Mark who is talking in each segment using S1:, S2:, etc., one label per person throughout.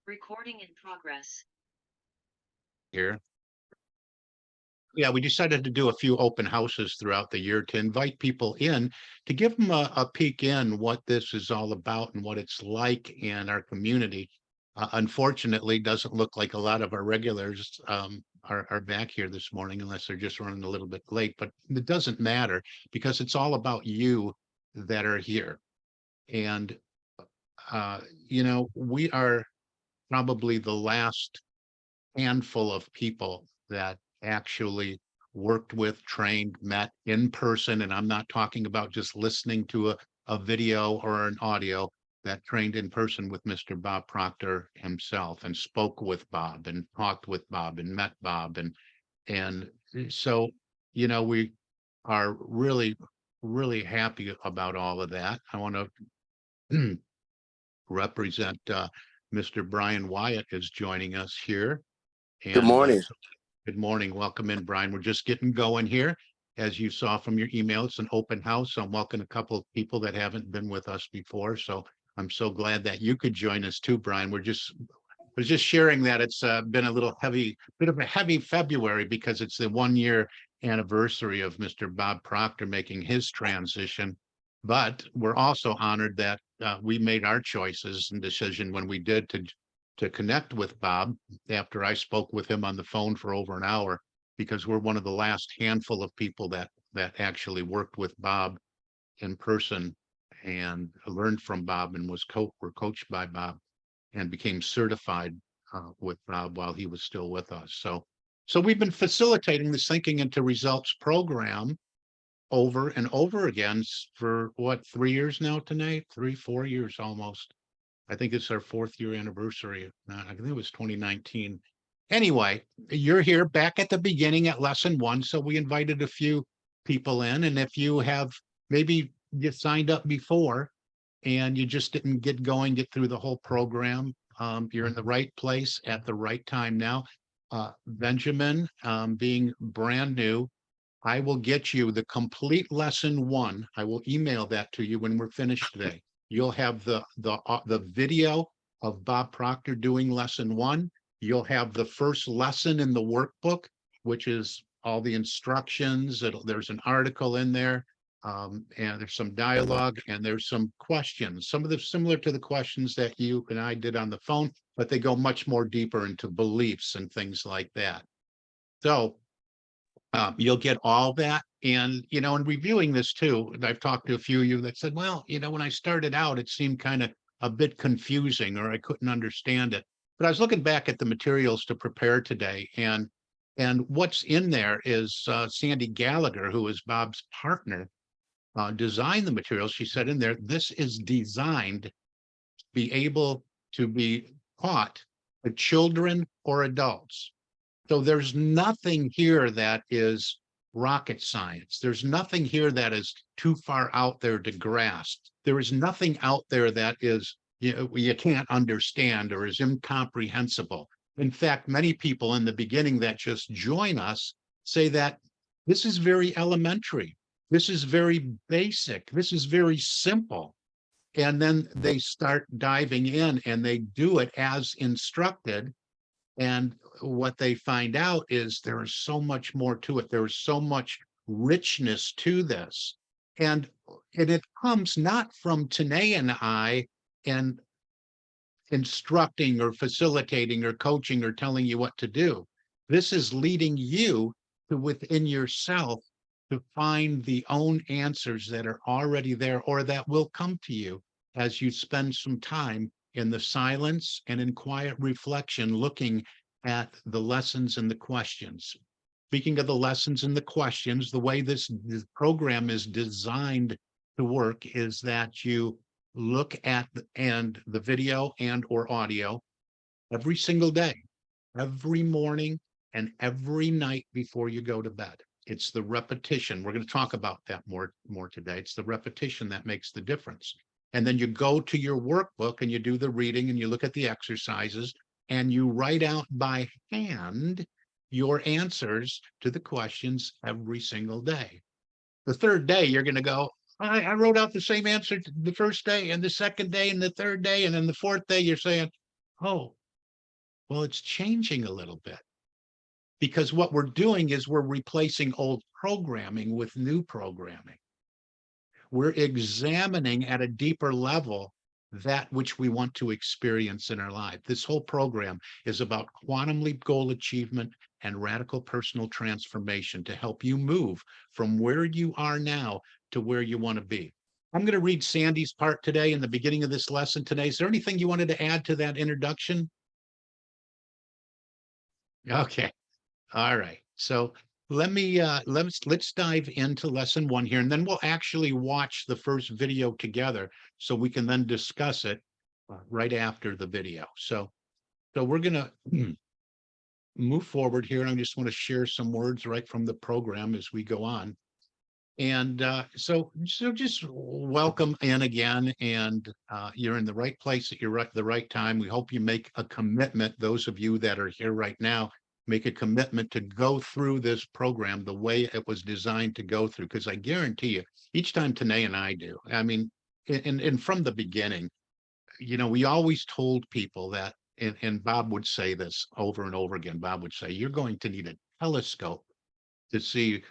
S1: Recording in progress.
S2: Here. Yeah, we decided to do a few open houses throughout the year to invite people in to give them a peek in what this is all about and what it's like in our community. Unfortunately, doesn't look like a lot of our regulars are back here this morning unless they're just running a little bit late, but it doesn't matter because it's all about you that are here. And, uh, we are probably the last handful of people that actually worked with, trained, met in person. And I'm not talking about just listening to a video or an audio that trained in person with Mr. Bob Proctor himself and spoke with Bob and talked with Bob and met Bob. And so, we are really, really happy about all of that. I want to represent Mr. Brian Wyatt is joining us here.
S3: Good
S2: And
S3: morning.
S2: so good morning. Welcome in, Brian. We're just getting going here. As you saw from your email, it's an open house. So I'm welcoming a couple of people that haven't been with us before. So I'm so glad that you could join us too, Brian. Was just sharing that it's been a little heavy, bit of a heavy February because it's the 1 year anniversary of Mr. Bob Proctor making his transition. But we're also honored that we made our choices and decision when we did to connect with Bob after I spoke with him on the phone for over an hour, because we're one of the last handful of people that actually worked with Bob in person and learned from Bob and were coached by Bob and became certified with Bob while he was still with us. So we've been facilitating this Thinking into Results program over and over again for what, 3 years now tonight? 4 years almost. I think it's our 4th year anniversary. I think it was 2019. Anyway, you're here back at the beginning at lesson 1. So we invited a few people in. And if you have maybe you signed up before and you just didn't get through the whole program, you're in the right place at the right time now. Benjamin, being brand new, I will get you the complete lesson 1. I will email that to you when we're finished today. You'll have the video of Bob Proctor doing lesson 1. You'll have the first lesson in the workbook, which is all the instructions. There's an article in there, and there's some dialogue, and there's some questions. Some of them similar to the questions that you and I did on the phone, but they go much more deeper into beliefs and things like that. So you'll get all that. And, in reviewing this too, and I've talked to a few of you that said, well, when I started out, it seemed kind of a bit confusing or I couldn't understand it. But I was looking back at the materials to prepare today, and what's in there is Sandy Gallagher, who is Bob's partner, designed the materials. She said in there, this is designed to be able to be taught to children or adults. So there's nothing here that is rocket science. There's nothing here that is too far out there to grasp. There is nothing out there that is you can't understand or is incomprehensible. In fact, many people in the beginning that just join us say that this is very elementary. This is very basic. This is very simple. And then they start diving in and they do it as instructed. And what they find out is there is so much more to it. There is so much richness to this. And it comes not from Tanae and I and instructing or facilitating or coaching or telling you what to do. This is leading you to within yourself to find the own answers that are already there or that will come to you as you spend some time in the silence and in quiet reflection, looking at the lessons and the questions. Speaking of the lessons and the questions, the way this program is designed to work is that you look at the video and or audio every single day, every morning and every night before you go to bed. It's the repetition. We're going to talk about that more today. It's the repetition that makes the difference. And then you go to your workbook and you do the reading and you look at the exercises and you write out by hand your answers to the questions every single day. The third day, you're going to go, I wrote out the same answer the first day and the second day and the third day. And then the fourth day, you're saying, oh, Well, it's changing a little bit because what we're doing is we're replacing old programming with new programming. We're examining at a deeper level that which we want to experience in our life. This whole program is about quantum leap goal achievement and radical personal transformation to help you move from where you are now to where you want to be. I'm going to read Sandy's part today in the beginning of this lesson today. Is there anything you wanted to add to that introduction? Okay. All right. So let's dive into lesson one here, and then we'll actually watch the first video together so we can then discuss it right after the video. So we're gonna move forward here, and I just want to share some words right from the program as we go on. And so just welcome in again, and you're in the right place at the right time. We hope you make a commitment. Those of you that are here right now, make a commitment to go through this program the way it was designed to go through. Because I guarantee you, each time Tanae and I do, I mean, and from the beginning, we always told people that, and Bob would say this over and over again. Bob would say, "You're going to need a telescope to see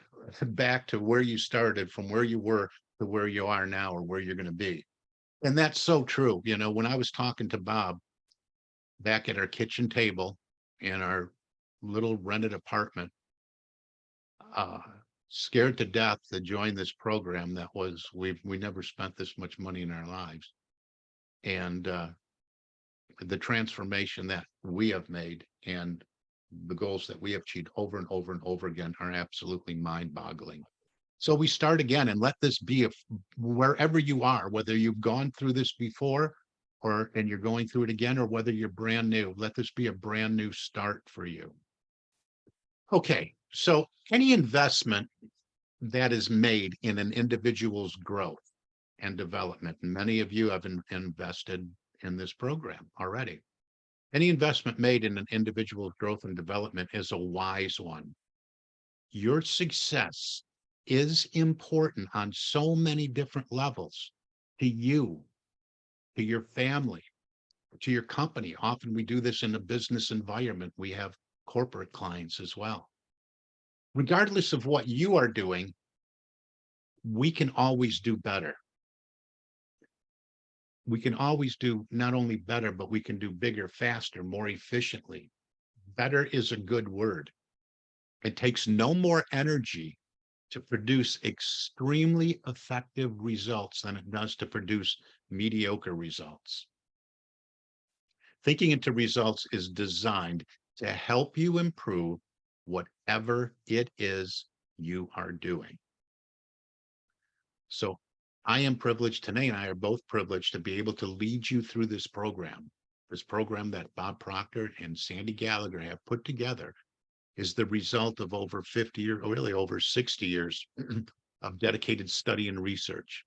S2: back to where you started from where you were to where you are now or where you're going to be." And that's so true. When I was talking to Bob back at our kitchen table in our little rented apartment, uh, scared to death to join this program that was, we never spent this much money in our lives. And the transformation that we have made and the goals that we have achieved over and over and over again are absolutely mind-boggling. So we start again, and let this be wherever you are, whether you've gone through this before and you're going through it again, or whether you're brand new, let this be a brand new start for you. Okay, so any investment that is made in an individual's growth and development, and many of you have invested in this program already. Any investment made in an individual's growth and development is a wise one. Your success is important on so many different levels to you, to your family, to your company. Often we do this in a business environment. We have corporate clients as well. Regardless of what you are doing, we can always do better. We can always do not only better, but we can do bigger, faster, more efficiently. Better is a good word. It takes no more energy to produce extremely effective results than it does to produce mediocre results. Thinking into results is designed to help you improve whatever it is you are doing. So I am privileged, Tanae and I are both privileged to be able to lead you through this program that Bob Proctor and Sandy Gallagher have put together is the result of over 50 or really over 60 years of dedicated study and research.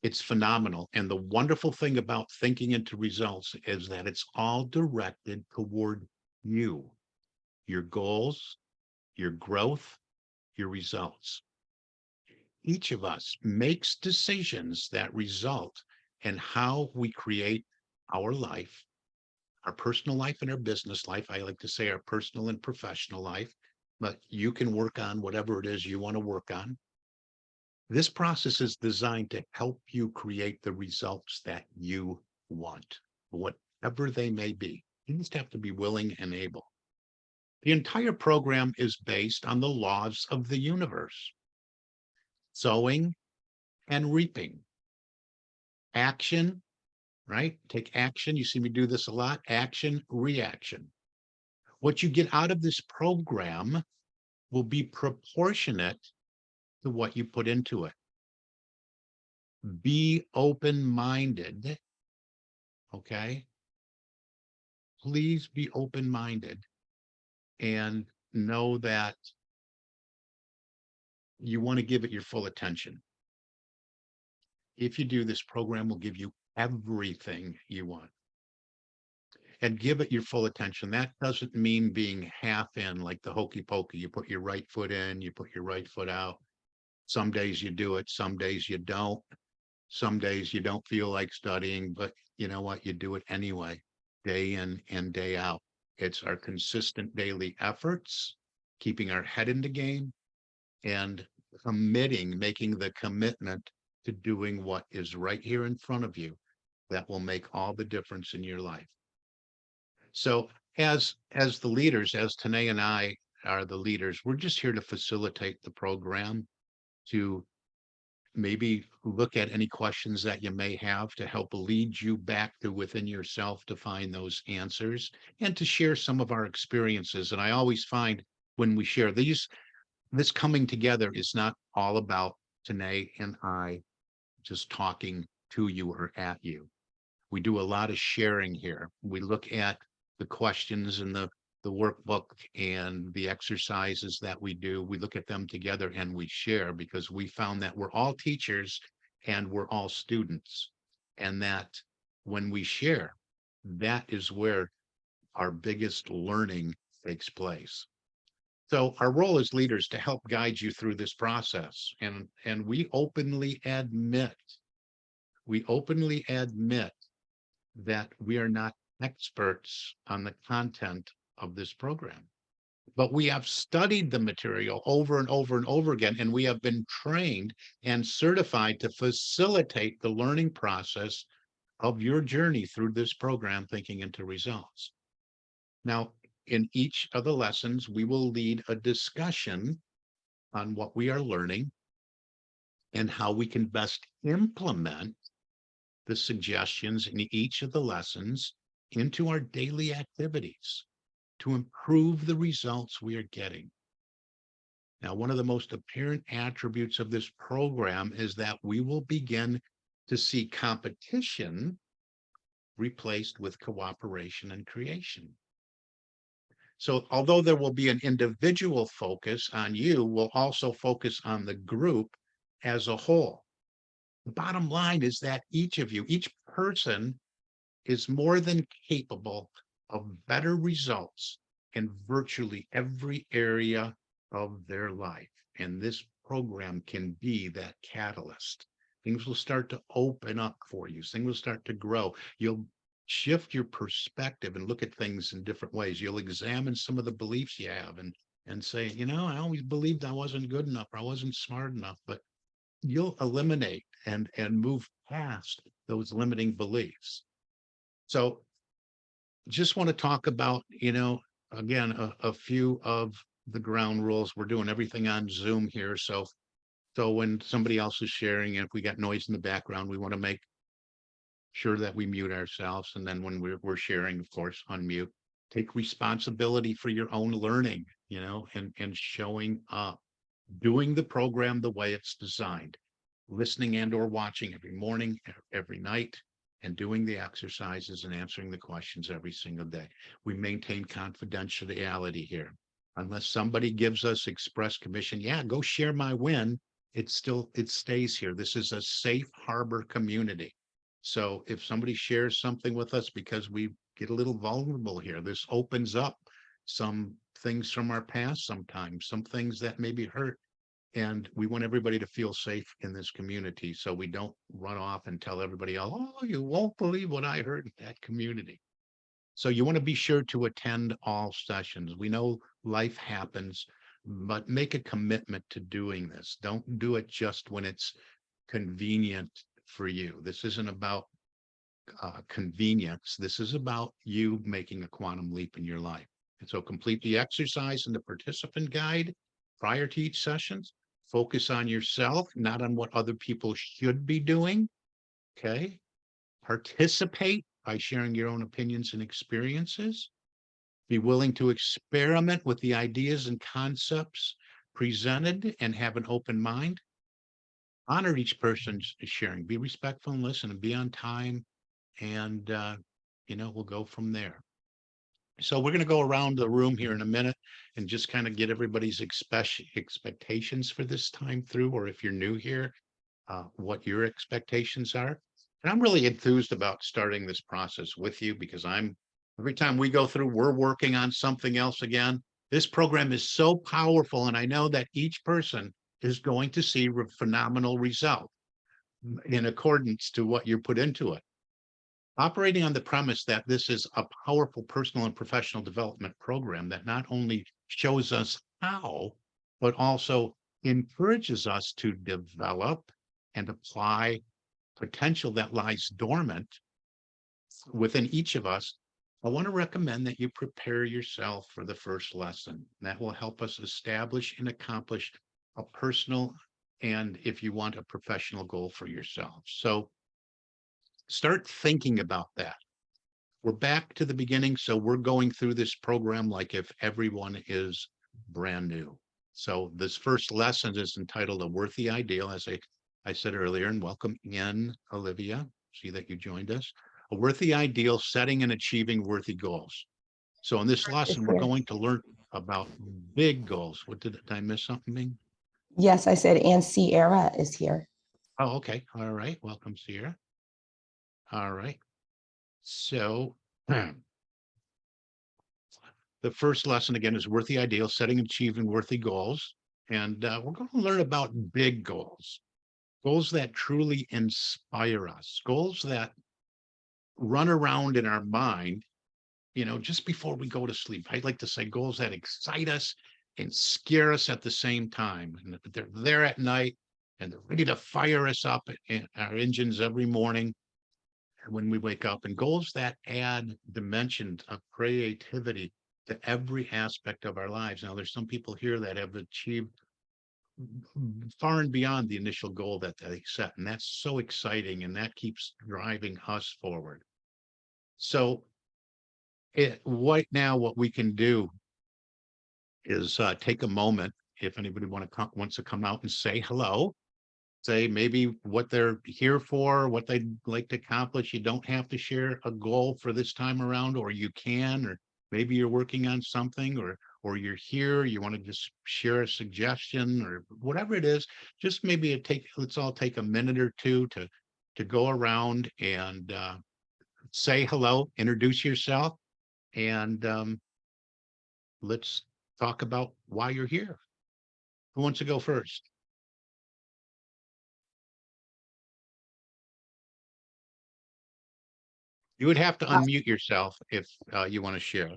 S2: It's phenomenal. And the wonderful thing about thinking into results is that it's all directed toward you, your goals, your growth, your results. Each of us makes decisions that result in how we create our life, our personal life and our business life. I like to say our personal and professional life, but you can work on whatever it is you want to work on. This process is designed to help you create the results that you want, whatever they may be. You just have to be willing and able. The entire program is based on the laws of the universe: sowing and reaping. Action, right? Take action. You see me do this a lot. Action, reaction. What you get out of this program will be proportionate to what you put into it. Be open-minded, okay? Please be open-minded and know that you want to give it your full attention. If you do, this program will give you everything you want. And give it your full attention. That doesn't mean being half in like the hokey pokey. You put your right foot in, you put your right foot out. Some days you do it, some days you don't. Some days you don't feel like studying, but you know what? You do it anyway, day in and day out. It's our consistent daily efforts, keeping our head in the game, and making the commitment to doing what is right here in front of you that will make all the difference in your life. So as the leaders, as Tanae and I are the leaders, we're just here to facilitate the program, to maybe look at any questions that you may have to help lead you back to within yourself to find those answers, and to share some of our experiences. And I always find when we share these, this coming together is not all about Tanae and I just talking to you or at you. We do a lot of sharing here. We look at the questions and the workbook and the exercises that we do. We look at them together and we share, because we found that we're all teachers and we're all students. And that when we share, that is where our biggest learning takes place. So our role as leaders to help guide you through this process. And we openly admit that we are not experts on the content of this program, but we have studied the material over and over and over again, and we have been trained and certified to facilitate the learning process of your journey through this program, Thinking into Results. Now, in each of the lessons, we will lead a discussion on what we are learning and how we can best implement the suggestions in each of the lessons into our daily activities to improve the results we are getting. Now, one of the most apparent attributes of this program is that we will begin to see competition replaced with cooperation and creation. So although there will be an individual focus on you, we'll also focus on the group as a whole. The bottom line is that each of you, each person, is more than capable of better results in virtually every area of their life. And this program can be that catalyst. Things will start to open up for you. Things will start to grow. You'll shift your perspective and look at things in different ways. You'll examine some of the beliefs you have and say, you know, I always believed I wasn't good enough, or I wasn't smart enough. But you'll eliminate and move past those limiting beliefs. So just want to talk about, you know, again, a few of the ground rules. We're doing everything on Zoom here. So when somebody else is sharing, and if we got noise in the background, we want to make sure that we mute ourselves. And then when we're sharing, of course, unmute. Take responsibility for your own learning, you know, and showing up, doing the program the way it's designed, listening and or watching every morning, every night, and doing the exercises and answering the questions every single day. We maintain confidentiality here. Unless somebody gives us express commission, yeah, go share my win, it stays here. This is a safe harbor community. So if somebody shares something with us, because we get a little vulnerable here, this opens up some things from our past sometimes, some things that maybe hurt. And we want everybody to feel safe in this community, so we don't run off and tell everybody else, oh, you won't believe what I heard in that community. So you want to be sure to attend all sessions. We know life happens, but make a commitment to doing this. Don't do it just when it's convenient for you. This isn't about convenience. This is about you making a quantum leap in your life. And so complete the exercise and the participant guide prior to each sessions. Focus on yourself, not on what other people should be doing. Okay. Participate by sharing your own opinions and experiences. Be willing to experiment with the ideas and concepts presented and have an open mind. Honor each person's sharing. Be respectful and listen, and be on time. And, you know, we'll go from there. So we're going to go around the room here in a minute and just kind of get everybody's expectations for this time through, or if you're new here, what your expectations are. And I'm really enthused about starting this process with you, because every time we go through, we're working on something else again. This program is so powerful, and I know that each person is going to see phenomenal result in accordance to what you put into it. operating on the premise that this is a powerful personal and professional development program that not only shows us how, but also encourages us to develop and apply potential that lies dormant within each of us. I want to recommend that you prepare yourself for the first lesson. That will help us establish and accomplish a personal and, if you want, a professional goal for yourself. So start thinking about that. We're back to the beginning, so we're going through this program like if everyone is brand new. So this first lesson is entitled A Worthy Ideal, as I said earlier, and welcome in, Olivia. See that you joined us. A worthy ideal, setting and achieving worthy goals. So in this lesson, we're
S3: Here.
S2: going to learn about big goals. Did I miss something?
S3: Yes, I said, and Sierra is here.
S2: Oh, okay. All right. Welcome, Sierra. All right. So the first lesson again is worthy ideal, setting and achieving worthy goals. And we're going to learn about big goals, goals that truly inspire us, goals that run around in our mind, just before we go to sleep. I'd like to say goals that excite us and scare us at the same time. And they're there at night and they're ready to fire us up in our engines every morning when we wake up, and goals that add dimensions of creativity to every aspect of our lives. Now, there's some people here that have achieved far and beyond the initial goal that they set, and that's so exciting, and that keeps driving us forward. So right now, what we can do is take a moment. If anybody wants to come out and say hello, say maybe what they're here for, what they'd like to accomplish. You don't have to share a goal for this time around, or you can, or maybe you're working on something, or you're here, you want to just share a suggestion or whatever it is. Just maybe let's all take a minute or two to go around and say hello, introduce yourself, and let's talk about why you're here. Who wants to go first? You would have to unmute yourself if you want to share.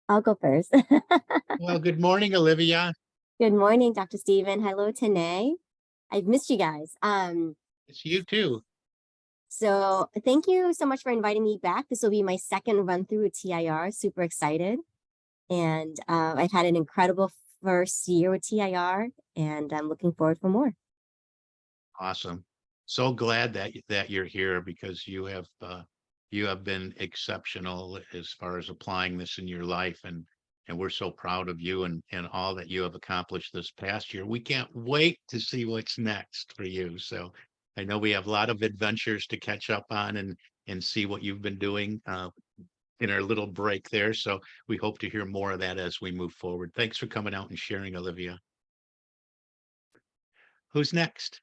S4: I'll go first.
S2: Well, good morning, Olivia.
S4: Good morning, Dr. Stephen. Hello, Tanae. I've missed you guys.
S2: It's you too.
S4: So thank you so much for inviting me back. This will be my second run through with TIR. Super excited. And I've had an incredible first year with TIR, and I'm looking forward for more.
S2: Awesome. So glad that you're here, because you have been exceptional as far as applying this in your life, and we're so proud of you and all that you have accomplished this past year. We can't wait to see what's next for you. So I know we have a lot of adventures to catch up on and see what you've been doing in our little break there. So we hope to hear more of that as we move forward. Thanks for coming out and sharing, Olivia. Who's next?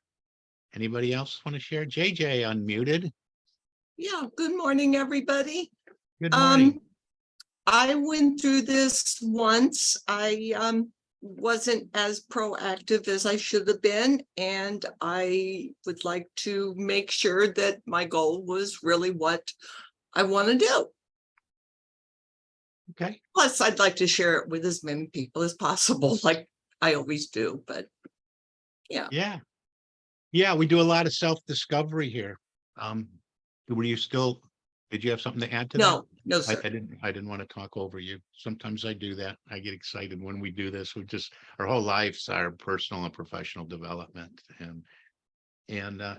S2: Anybody else want to share? JJ unmuted.
S5: Yeah, good morning, everybody.
S2: Good morning.
S5: I went through this once. I wasn't as proactive as I should have been, and I would like to make sure that my goal was really what I want to do.
S2: Okay.
S5: Plus, I'd like to share it with as many people as possible, like I always do, but yeah.
S2: Yeah, we do a lot of self-discovery here. Did you have something to add to that?
S5: No, sir.
S2: I didn't want to talk over you. Sometimes I do that. I get excited when we do this. Our whole lives are personal and professional development.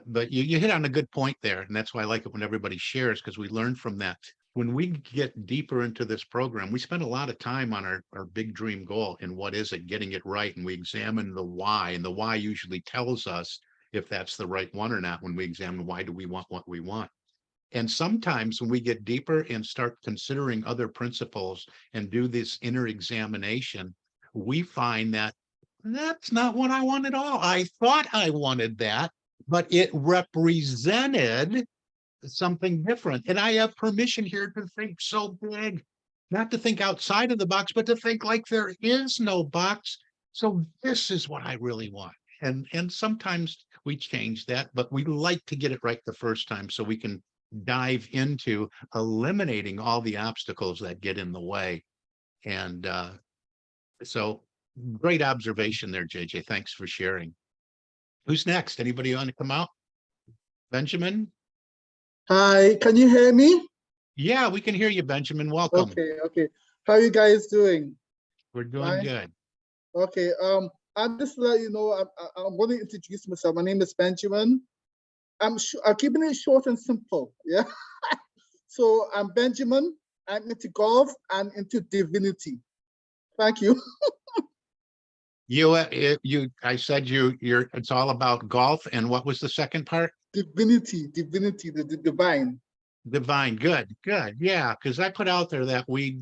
S2: But you hit on a good point there. And that's why I like it when everybody shares, because we learn from that. When we get deeper into this program, we spend a lot of time on our big dream goal and what is it, getting it right. And we examine the why, and the why usually tells us if that's the right one or not when we examine why do we want what we want. And sometimes when we get deeper and start considering other principles and do this inner examination, we find that that's not what I want at all. I thought I wanted that, but it represented something different. And I have permission here to think so big, not to think outside of the box, but to think like there is no box. So this is what I really want. And sometimes we change that, but we like to get it right the first time so we can dive into eliminating all the obstacles that get in the way. And so great observation there, JJ. Thanks for sharing. Who's next? Anybody want to come out? Benjamin?
S6: Hi, can you hear me?
S2: Yeah, we can hear you, Benjamin. Welcome.
S6: Okay. How are you guys doing?
S2: We're doing
S6: Fine.
S2: good.
S6: Okay, I'm just to let you know, I'm going to introduce myself. My name is Benjamin. I'm keeping it short and simple, yeah? So I'm Benjamin, I'm into golf and into divinity. Thank you.
S2: I said you're, it's all about golf. And what was the second part?
S6: Divinity, the divine.
S2: Divine. Good. Yeah. Cause I put out there that we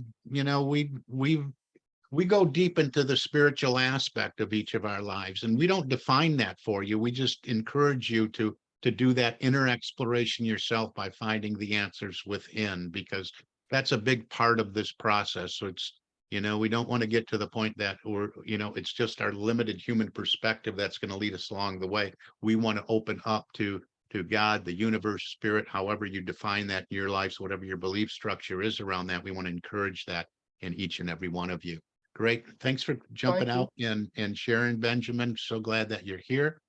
S2: go deep into the spiritual aspect of each of our lives, and we don't define that for you. We just encourage you to do that inner exploration yourself by finding the answers within, because that's a big part of this process. So it's, we don't want to get to the point that it's just our limited human perspective that's going to lead us along the way. We want to open up to God, the universe, spirit, however you define that in your lives, whatever your belief structure is around that. We want to encourage that in each and every one of you. Great. Thanks for jumping out and sharing, Benjamin. So glad that you're here.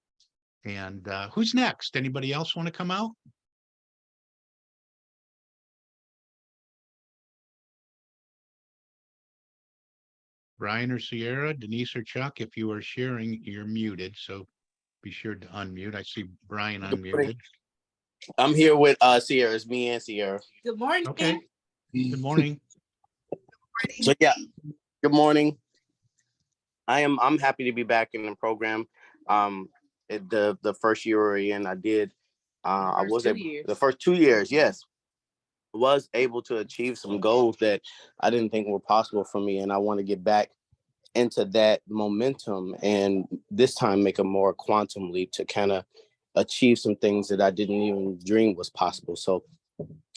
S2: And who's next? Anybody else want to come out? Brian or Sierra, Denise or Chuck, if you are sharing, you're muted. So be sure to unmute. I see Brian unmuted.
S7: I'm here with Sierra. It's me and Sierra.
S8: Good morning.
S2: Okay. Good morning.
S7: So yeah, good morning. I'm happy to be back in the program. The first year we're in, I did. I was the first 2 years. Yes, was able to achieve some goals that I didn't think were possible for me, and I want to get back into that momentum, and this time make a more quantum leap to kind of achieve some things that I didn't even dream was possible. So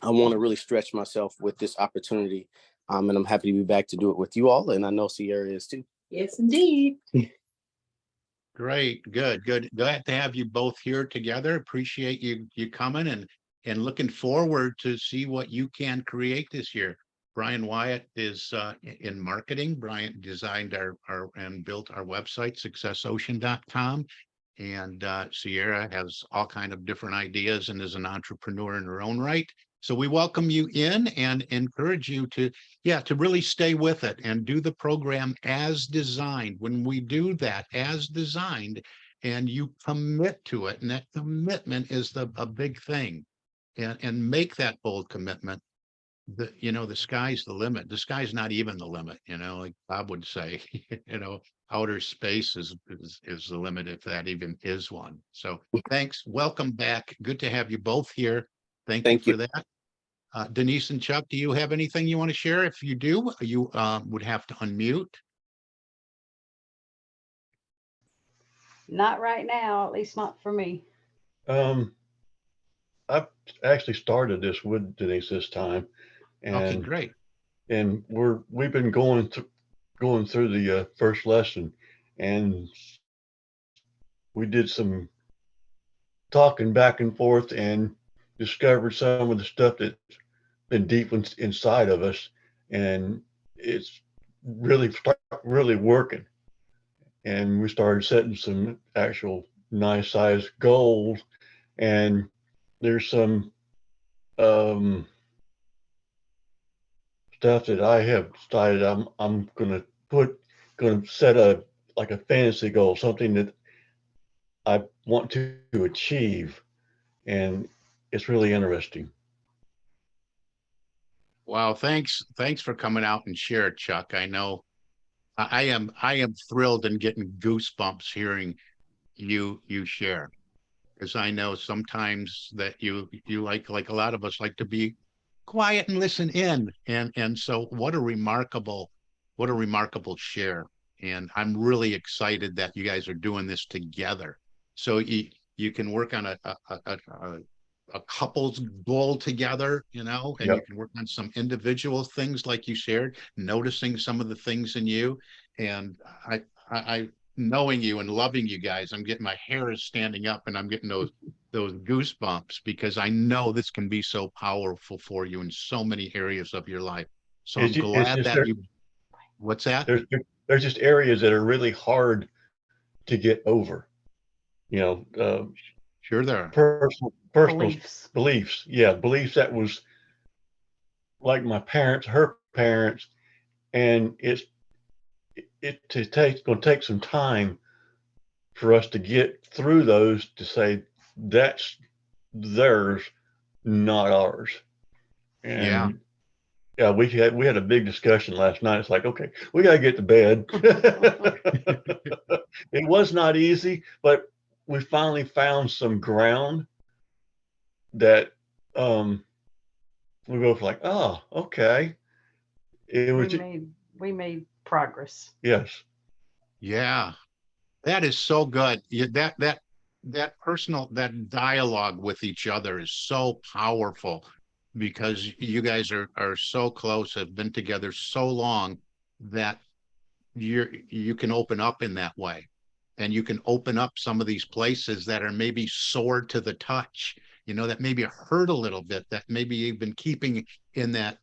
S7: I want to really stretch myself with this opportunity, and I'm happy to be back to do it with you all, and I know Sierra is too.
S8: Yes, indeed.
S2: Great, good. Glad to have you both here together. Appreciate you coming and looking forward to see what you can create this year. Brian Wyatt is in marketing. Brian designed our and built our website, successocean.com. And Sierra has all kind of different ideas and is an entrepreneur in her own right. So we welcome you in and encourage you to really stay with it and do the program as designed. When we do that as designed and you commit to it, and that commitment is a big thing, and make that bold commitment. The sky's the limit. The sky's not even the limit, like Bob would say, outer space is the limit, if that even is one. So thanks. Welcome back. Good to have you both here. Thank you for that. Denise and Chuck, do you have anything you want to share? If you do, you would have to unmute.
S9: Not right now, at least not for me.
S10: I've actually started this with Denise this time. And,
S2: okay, great.
S10: And we've been going through the first lesson, and we did some talking back and forth and discovered some of the stuff that's been deep inside of us, and it's really working. And we started setting some actual nice size goals, and there's some stuff that I have decided I'm gonna set a fantasy goal, something that I want to achieve, and it's really interesting.
S2: Wow, thanks for coming out and share, Chuck. I know I am thrilled and getting goosebumps hearing you share, because I know sometimes that you like a lot of us like to be quiet and listen in, and so what a remarkable share. And I'm really excited that you guys are doing this together, so you can work on a couple's goal together, and yep. You can work on some individual things like you shared, noticing some of the things in you. And knowing you and loving you guys, I'm getting, my hair is standing up and I'm getting those goosebumps because I know this can be so powerful for you in so many areas of your life. So I'm
S10: It's
S2: glad
S10: just
S2: that what's that?
S10: there's just areas that are really hard to get over. You know,
S2: Sure there are.
S10: personal
S9: Beliefs.
S10: beliefs. Yeah, beliefs that was like my parents, her parents, and it's going to take some time for us to get through those to say that's theirs, not ours.
S2: Yeah.
S10: And yeah, we had a big discussion last night. It's like, okay, we got to get to bed. It was not easy, but we finally found some ground that we both like, oh, okay. It was
S9: We made progress.
S10: yes.
S2: Yeah. That is so good. That personal, that dialogue with each other is so powerful because you guys are so close, have been together so long that you can open up in that way. And you can open up some of these places that are maybe sore to the touch, that maybe hurt a little bit, that maybe you've been keeping in that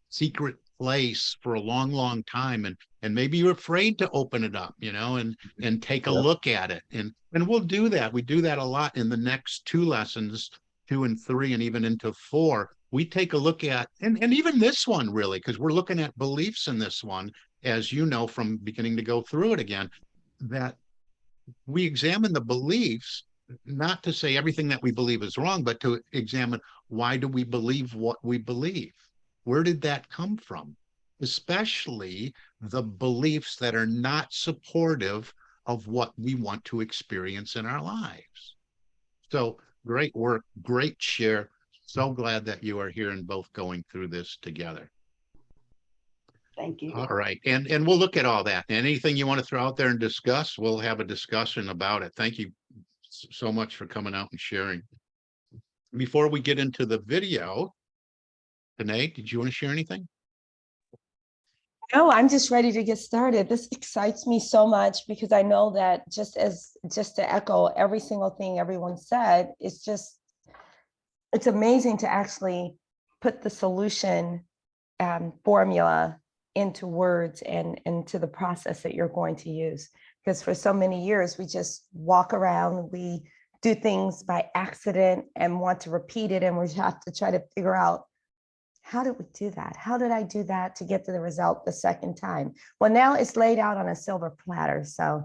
S2: secret place for a long, long time. And maybe you're afraid to open it up, and take a look at it. And we'll do that. We do that a lot in the next 2 lessons, 2 and 3, and even into 4. We take a look at, and even this one really, because we're looking at beliefs in this one, as you know, from beginning to go through it again, that we examine the beliefs, not to say everything that we believe is wrong, but to examine why do we believe what we believe? Where did that come from? Especially the beliefs that are not supportive of what we want to experience in our lives. So great work, great share. So glad that you are here and both going through this together.
S9: Thank you.
S2: All right. And we'll look at all that. Anything you want to throw out there and discuss, we'll have a discussion about it. Thank you so much for coming out and sharing. Before we get into the video, Danae, did you want to share anything?
S3: No, I'm just ready to get started. This excites me so much because I know that just to echo every single thing everyone said, it's amazing to actually put the solution formula into words and into the process that you're going to use. Because for so many years, we just walk around, we do things by accident and want to repeat it. And we have to try to figure out, how did we do that? How did I do that to get to the result the second time? Well, now it's laid out on a silver platter. So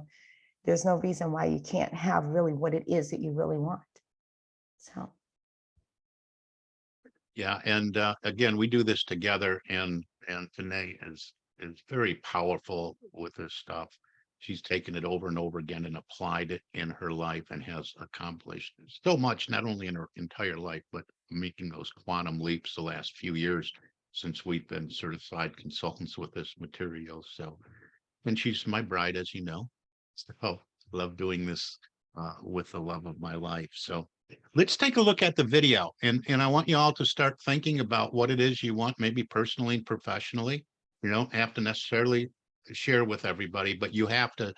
S3: there's no reason why you can't have really what it is that you really want. So.
S2: Yeah. And again, we do this together, and Danae is very powerful with this stuff. She's taken it over and over again and applied it in her life and has accomplished so much, not only in her entire life, but making those quantum leaps the last few years since we've been certified consultants with this material. So, and she's my bride, as you know. So love doing this with the love of my life. So let's take a look at the video, and I want you all to start thinking about what it is you want, maybe personally and professionally. You don't have to necessarily share with everybody, but you have to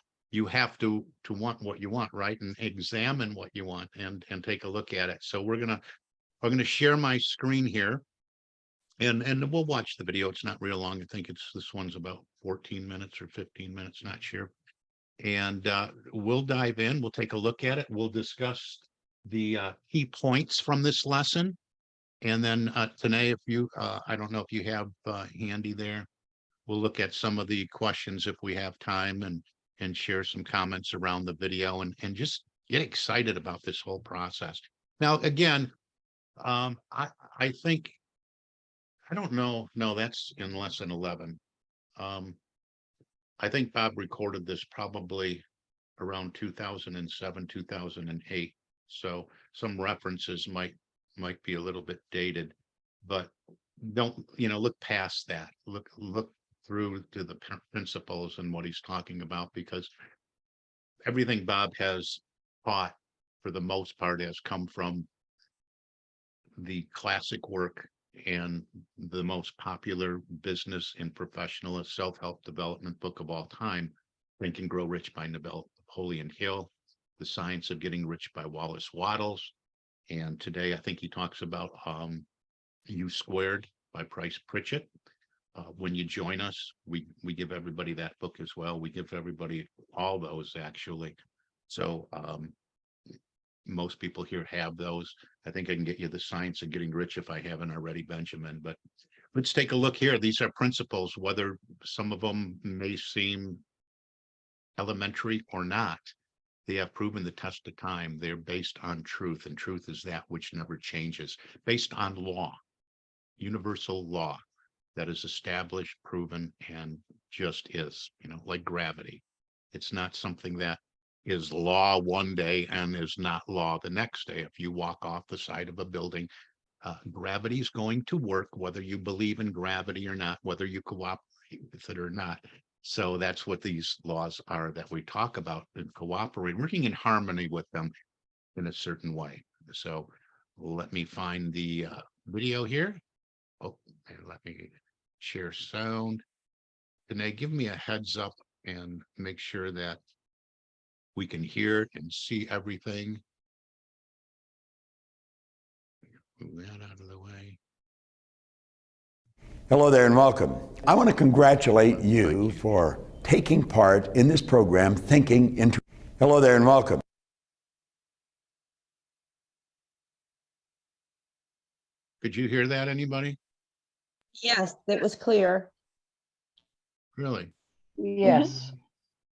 S2: want what you want, right? And examine what you want and take a look at it. So we're gonna share my screen here, and we'll watch the video. It's not real long. I think this one's about 14 minutes or 15 minutes, not sure. And we'll dive in. We'll take a look at it. We'll discuss the key points from this lesson. And then Tanae, if you, I don't know if you have handy there, we'll look at some of the questions if we have time, and share some comments around the video, and just get excited about this whole process. Now, again, I think, I don't know. No, that's in lesson 11. I think Bob recorded this probably around 2007, 2008. So some references might be a little bit dated, but don't, look past that. Look through to the principles and what he's talking about, because everything Bob has taught, for the most part, has come from the classic work and the most popular business and professional self-help development book of all time, Think and Grow Rich by Naval Napoleon Hill, The Science of Getting Rich by Wallace Wattles. And today, I think he talks about U Squared by Price Pritchett. When you join us, we give everybody that book as well. We give everybody all those, actually. So most people here have those. I think I can get you The Science of Getting Rich if I haven't already, Benjamin. But let's take a look here. These are principles, whether some of them may seem elementary or not. They have proven the test of time. They're based on truth, and truth is that which never changes, based on law, universal law that is established, proven, and just is, like gravity. It's not something that is law one day and is not law the next day. If you walk off the side of a building, gravity is going to work, whether you believe in gravity or not, whether you cooperate with it or not. So that's what these laws are that we talk about, and cooperate, working in harmony with them in a certain way. So let me find the video here. Oh, and let me share sound. Danae, give me a heads up and make sure that we can hear and see everything. Move that out of the way.
S8: Hello there and welcome. I want to congratulate you for taking part in this program, Thinking into... Hello there and welcome.
S2: Could you hear that, anybody?
S3: Yes, it was clear.
S2: Really?
S9: Yes.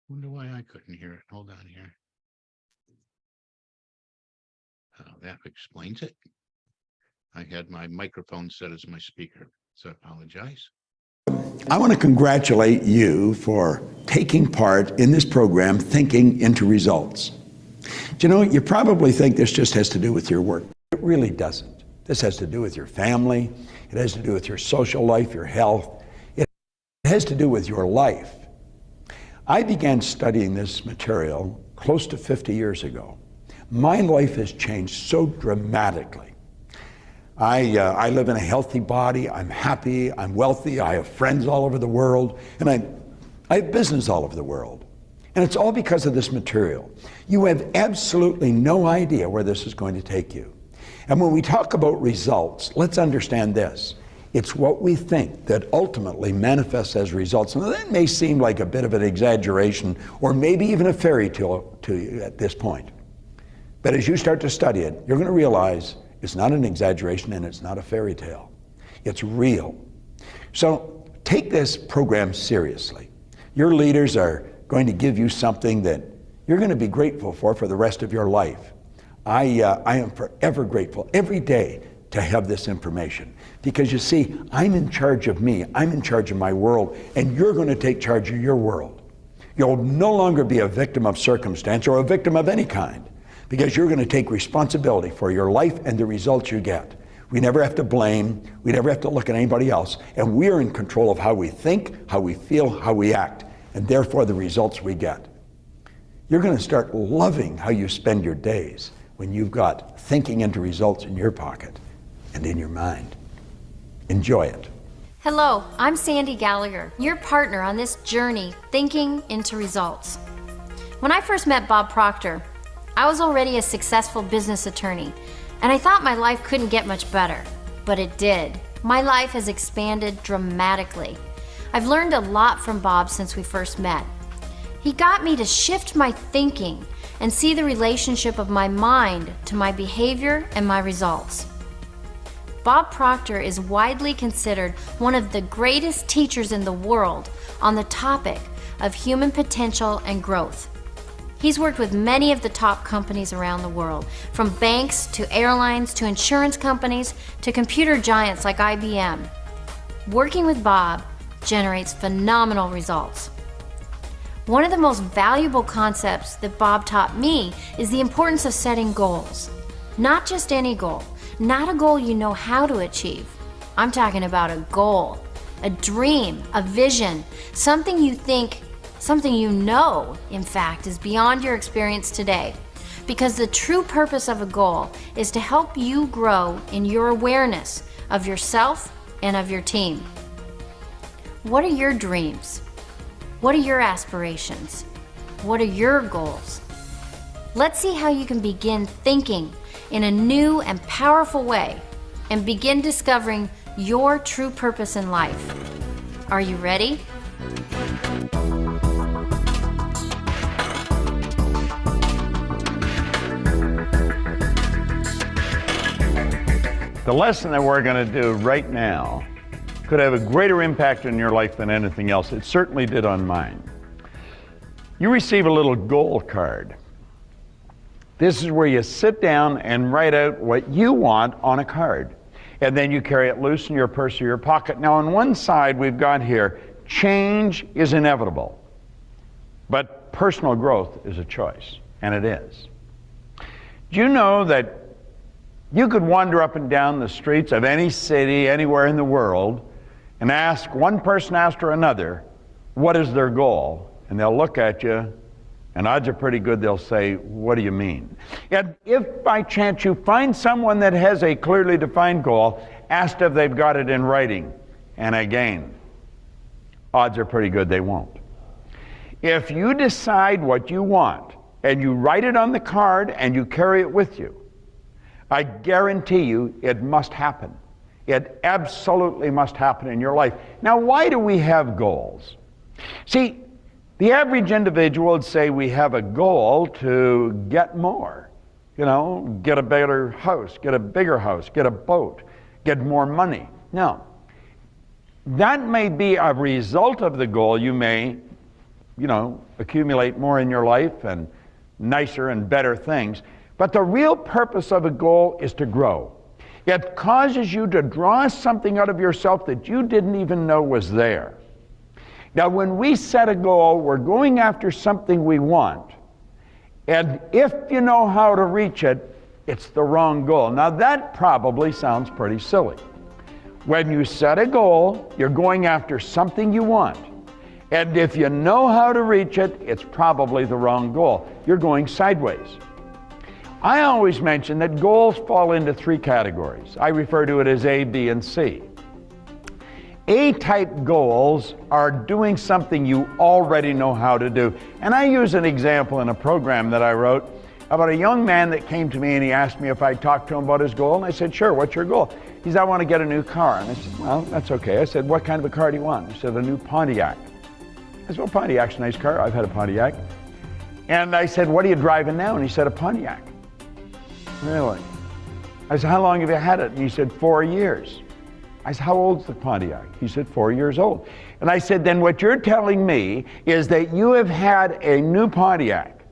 S2: Wonder why I couldn't hear it. Hold on here. Oh, that explains it. I had my microphone set as my speaker, so I apologize.
S8: I want to congratulate you for taking part in this program, Thinking into Results. Do you know, you probably think this just has to do with your work. It really doesn't. This has to do with your family. It has to do with your social life, your health. It has to do with your life. I began studying this material close to 50 years ago. My life has changed so dramatically. I live in a healthy body. I'm happy. I'm wealthy. I have friends all over the world. And I have business all over the world. And it's all because of this material. You have absolutely no idea where this is going to take you. And when we talk about results, let's understand this. It's what we think that ultimately manifests as results. Now, that may seem like a bit of an exaggeration or maybe even a fairy tale to you at this point. But as you start to study it, you're going to realize it's not an exaggeration and it's not a fairy tale. It's real. So take this program seriously. Your leaders are going to give you something that you're going to be grateful for the rest of your life. I am forever grateful every day to have this information, because you see, I'm in charge of me, I'm in charge of my world, and you're going to take charge of your world. You'll no longer be a victim of circumstance or a victim of any kind, because you're going to take responsibility for your life and the results you get. We never have to blame, we never have to look at anybody else, and we are in control of how we think, how we feel, how we act, and therefore the results we get. You're going to start loving how you spend your days when you've got thinking into results in your pocket and in your mind. Enjoy it.
S11: Hello, I'm Sandy Gallagher, your partner on this journey, Thinking into Results. When I first met Bob Proctor, I was already a successful business attorney, and I thought my life couldn't get much better, but it did. My life has expanded dramatically. I've learned a lot from Bob since we first met. He got me to shift my thinking and see the relationship of my mind to my behavior and my results. Bob Proctor is widely considered one of the greatest teachers in the world on the topic of human potential and growth. He's worked with many of the top companies around the world, from banks to airlines to insurance companies to computer giants like IBM. Working with Bob generates phenomenal results. One of the most valuable concepts that Bob taught me is the importance of setting goals. Not just any goal, not a goal you know how to achieve. I'm talking about a goal, a dream, a vision, something you think, something you know, in fact, is beyond your experience today. Because the true purpose of a goal is to help you grow in your awareness of yourself and of your team. What are your dreams? What are your aspirations? What are your goals? Let's see how you can begin thinking in a new and powerful way and begin discovering your true purpose in life. Are you ready?
S12: The lesson that we're going to do right now could have a greater impact on your life than anything else. It certainly did on mine. You receive a little goal card. This is where you sit down and write out what you want on a card. And then you carry it loose in your purse or your pocket. Now on one side we've got here, change is inevitable, but personal growth is a choice, and it is. Do you know that you could wander up and down the streets of any city, anywhere in the world, and ask one person after another, what is their goal? And they'll look at you, and odds are pretty good they'll say, what do you mean? And if by chance you find someone that has a clearly defined goal, ask if they've got it in writing. And again, odds are pretty good they won't. If you decide what you want, and you write it on the card, and you carry it with you, I guarantee you it must happen. It absolutely must happen in your life. Now, why do we have goals? See, the average individual would say we have a goal to get more. You know, get a better house, get a bigger house, get a boat, get more money. No. That may be a result of the goal. You may, accumulate more in your life and nicer and better things. But the real purpose of a goal is to grow. It causes you to draw something out of yourself that you didn't even know was there. Now, when we set a goal, we're going after something we want. And if you know how to reach it, it's the wrong goal. Now, that probably sounds pretty silly. When you set a goal, you're going after something you want. And if you know how to reach it, it's probably the wrong goal. You're going sideways. I always mention that goals fall into three categories. I refer to it as A, B, and C. A-type goals are doing something you already know how to do. And I use an example in a program that I wrote about a young man that came to me and he asked me if I'd talk to him about his goal. And I said, sure, what's your goal? He said, I want to get a new car. And I said, well, that's okay. I said, what kind of a car do you want? He said, a new Pontiac. I said, well, Pontiac's a nice car. I've had a Pontiac. And I said, what are you driving now? And he said, a Pontiac. Really? I said, how long have you had it? And he said, 4 years. I said, how old's the Pontiac? He said, 4 years old. And I said, then what you're telling me is that you have had a new Pontiac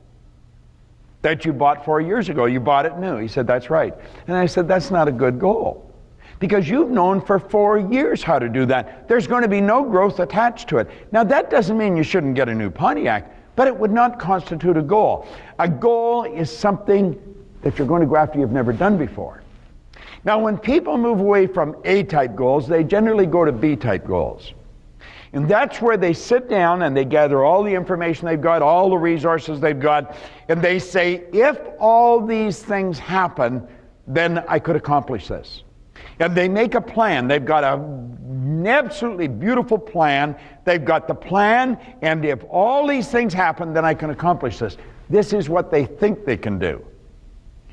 S12: that you bought 4 years ago. You bought it new. He said, that's right. And I said, that's not a good goal, because you've known for 4 years how to do that. There's going to be no growth attached to it. Now, that doesn't mean you shouldn't get a new Pontiac, but it would not constitute a goal. A goal is something that you're going to go after you've never done before. Now, when people move away from A-type goals, they generally go to B-type goals. And that's where they sit down and they gather all the information they've got, all the resources they've got, and they say, if all these things happen, then I could accomplish this. And they make a plan. They've got an absolutely beautiful plan. They've got the plan, and if all these things happen, then I can accomplish this. This is what they think they can do.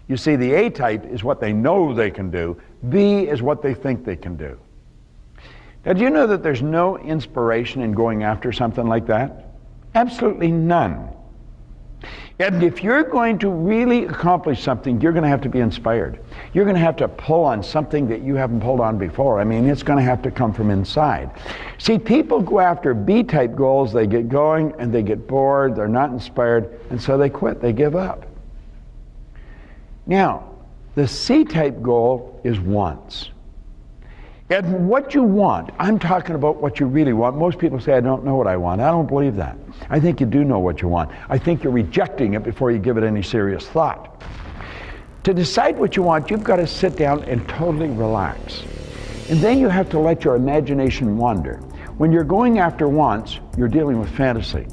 S12: You see, the A-type is what they know they can do. B is what they think they can do. Now, do you know that there's no inspiration in going after something like that? Absolutely none. And if you're going to really accomplish something, you're going to have to be inspired. You're going to have to pull on something that you haven't pulled on before. I mean, it's going to have to come from inside. See, people go after B-type goals, they get going and they get bored, they're not inspired, and so they quit, they give up. Now, the C-type goal is wants. And what you want, I'm talking about what you really want. Most people say, I don't know what I want. I don't believe that. I think you do know what you want. I think you're rejecting it before you give it any serious thought. To decide what you want, you've got to sit down and totally relax. And then you have to let your imagination wander. When you're going after wants, you're dealing with fantasy.